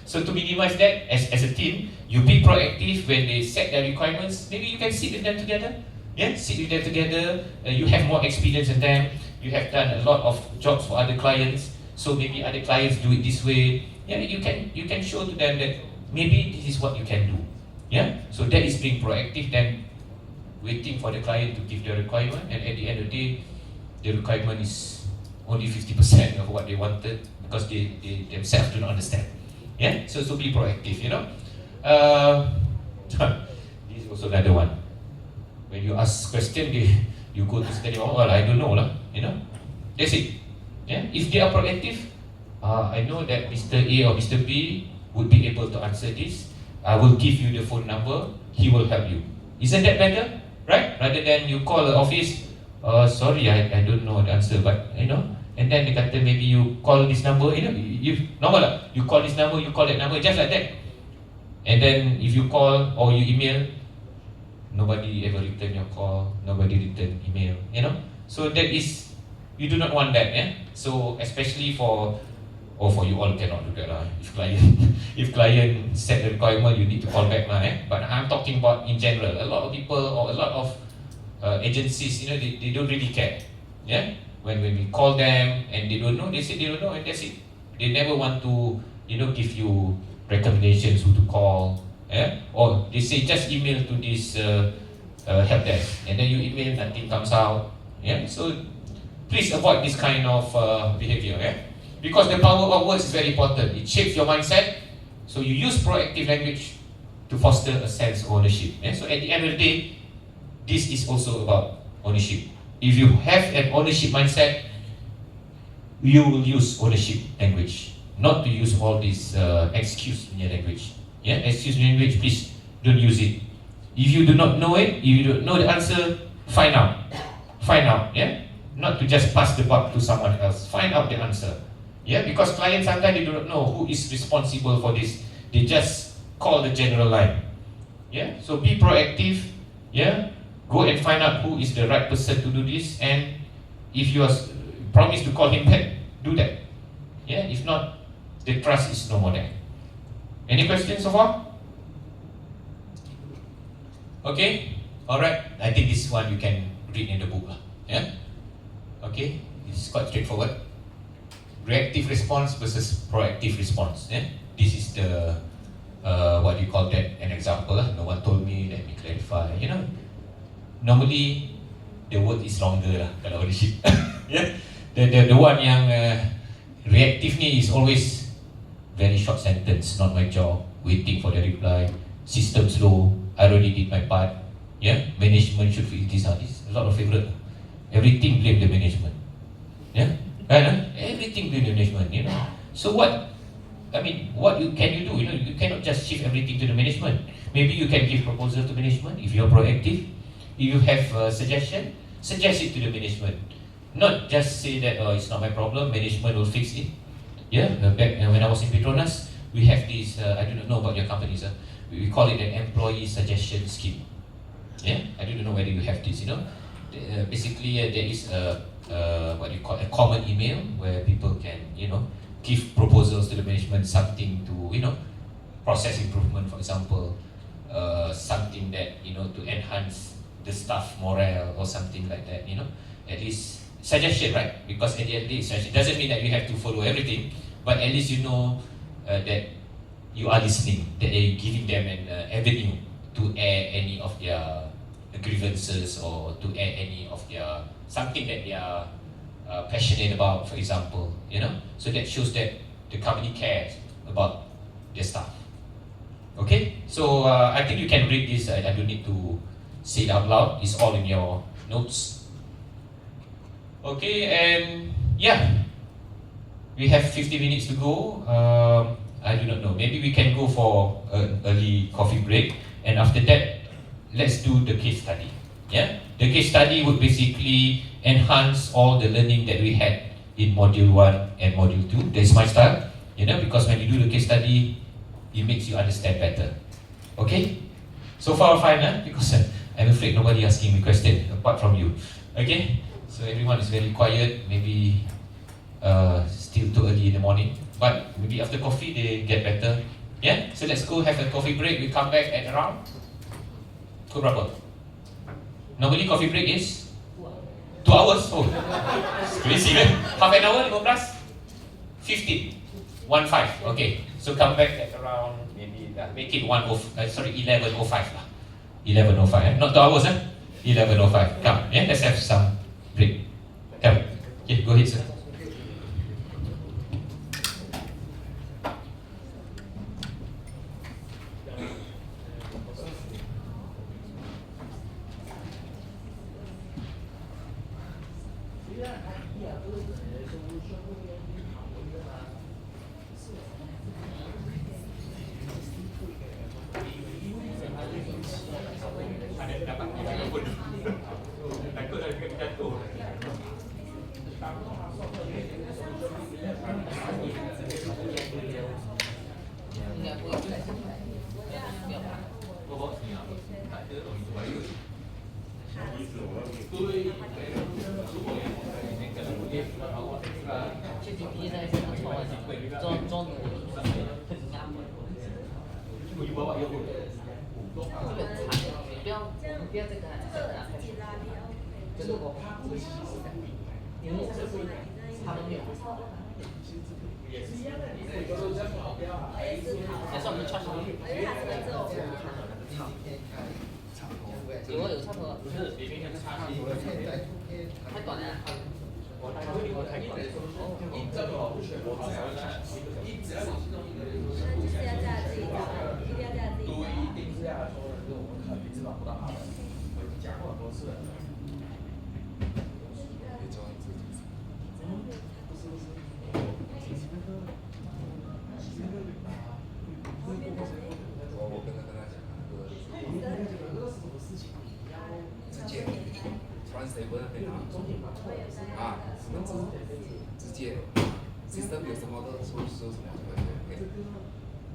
So to minimize that, as a team, you be proactive when they set their requirements. Maybe you can sit with them together. Yeah, sit with them together. You have more experience than them. You have done a lot of jobs for other clients. So maybe other clients do it this way. Yeah, you can show to them that maybe this is what you can do. Yeah, so that is being proactive. Then waiting for the client to give their requirement, and at the end of the day, the requirement is only 50% of what they wanted. Because they themselves do not understand. Yeah, so be proactive. This is also another one. When you ask question, you go to study. Well, I don't know lah. That's it. Yeah, if they are proactive, I know that Mr. A or Mr. B would be able to answer this. I will give you the phone number. He will help you. Isn't that better, right? Rather than you call the office. Sorry, I don't know the answer, but And then they kata maybe you call this number, you normal lah. You call this number, you call that number, just like that. And then if you call or you email, nobody ever return your call, nobody return email, So that is, you do not want that, So especially for Or for you all cannot do that lah. If client set the requirement, you need to call back lah. But I'm talking about in general. A lot of people or a lot of agencies, they don't really care. Yeah. When we call them and they don't know, they say they don't know and that's it. They never want to give you recommendations who to call. Yeah. Or they say just email to this help desk, and then you email, nothing comes out. Yeah. So please avoid this kind of behavior. Yeah. Because the power of words is very important. It shapes your mindset. So you use proactive language to foster a sense of ownership. Yeah? So at the end of the day, this is also about ownership. If you have an ownership mindset, you will use ownership language, not to use all this excuse in your language. Yeah, excuse language, please don't use it. If you do not know it, if you don't know the answer, find out. Find out. Yeah, not to just pass the buck to someone else. Find out the answer. Yeah, because clients sometimes they do not know who is responsible for this. They just call the general line. Yeah, so be proactive. Yeah, go and find out who is the right person to do this, and if you are promised to call him back, do that. Yeah, if not, the trust is no more there. Any questions so far? Okay, alright. I think this one you can read in the book. Yeah, okay, it's quite straightforward. Reactive response versus proactive response. Yeah? This is the what do you call that? An example. No one told me. Let me clarify. Normally the word is longer kalau ownership. Yeah. The one yang reactive ni is always very short sentence. Not my job. Waiting for the reply. System slow. I already did my part. Yeah. Management should fix this. This a lot of favorite. Everything blame the management. Yeah. Right? Everything blame the management, So what you can do? You cannot just shift everything to the management. Maybe you can give proposal to management if you are proactive. If you have a suggestion, suggest it to the management. Not just say that it's not my problem, management will fix it. Yeah, back when I was in Petronas, we have this. I do not know about your companies. We call it an employee suggestion scheme. Yeah, I don't know whether you have this. Basically there is what you call a common email where people can give proposals to the management, something to process improvement, for example, something that to enhance the staff morale or something like that. At least suggestion, right? Because at the end of the day, it doesn't mean that you have to follow everything, but at least that you are listening, that you're giving them an avenue to air any of their grievances or to air any of their something that they are passionate about, for example, so that shows that the company cares about their staff. Okay, so I think you can read this. I don't need to say it out loud. It's all in your notes. Okay, and yeah, we have 50 minutes to go. I do not know. Maybe we can go for an early coffee break, and after that, let's do the case study. Yeah, the case study would basically enhance all the learning that we had in module 1 and module 2. That's my style, because when you do the case study, it makes you understand better. Okay, so far fine, because I'm afraid nobody asking me question apart from you. Okay, so everyone is very quiet. Maybe still too early in the morning, but maybe after coffee they get better. Yeah, so let's go have a coffee break. We come back at around berapa? Normally coffee break is 2 hours. Oh, it's crazy, man. Half an hour, 15? 15. Okay, so come back at around maybe make it 11:05 lah. 11:05. Not 2 hours, 11:05. Come, yeah, let's have some break. Come, okay, go ahead, sir. 不要这个，就是我怕不是因为这是他们没有。还是我们 charge 因为它这个只有有差不多，不是太短了。我跟他讲直接 translate 那边啊，我们直接 system 有什么的说什么就可以。是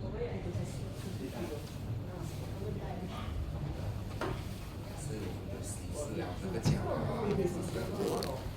我们的64了，这个奖啊，64。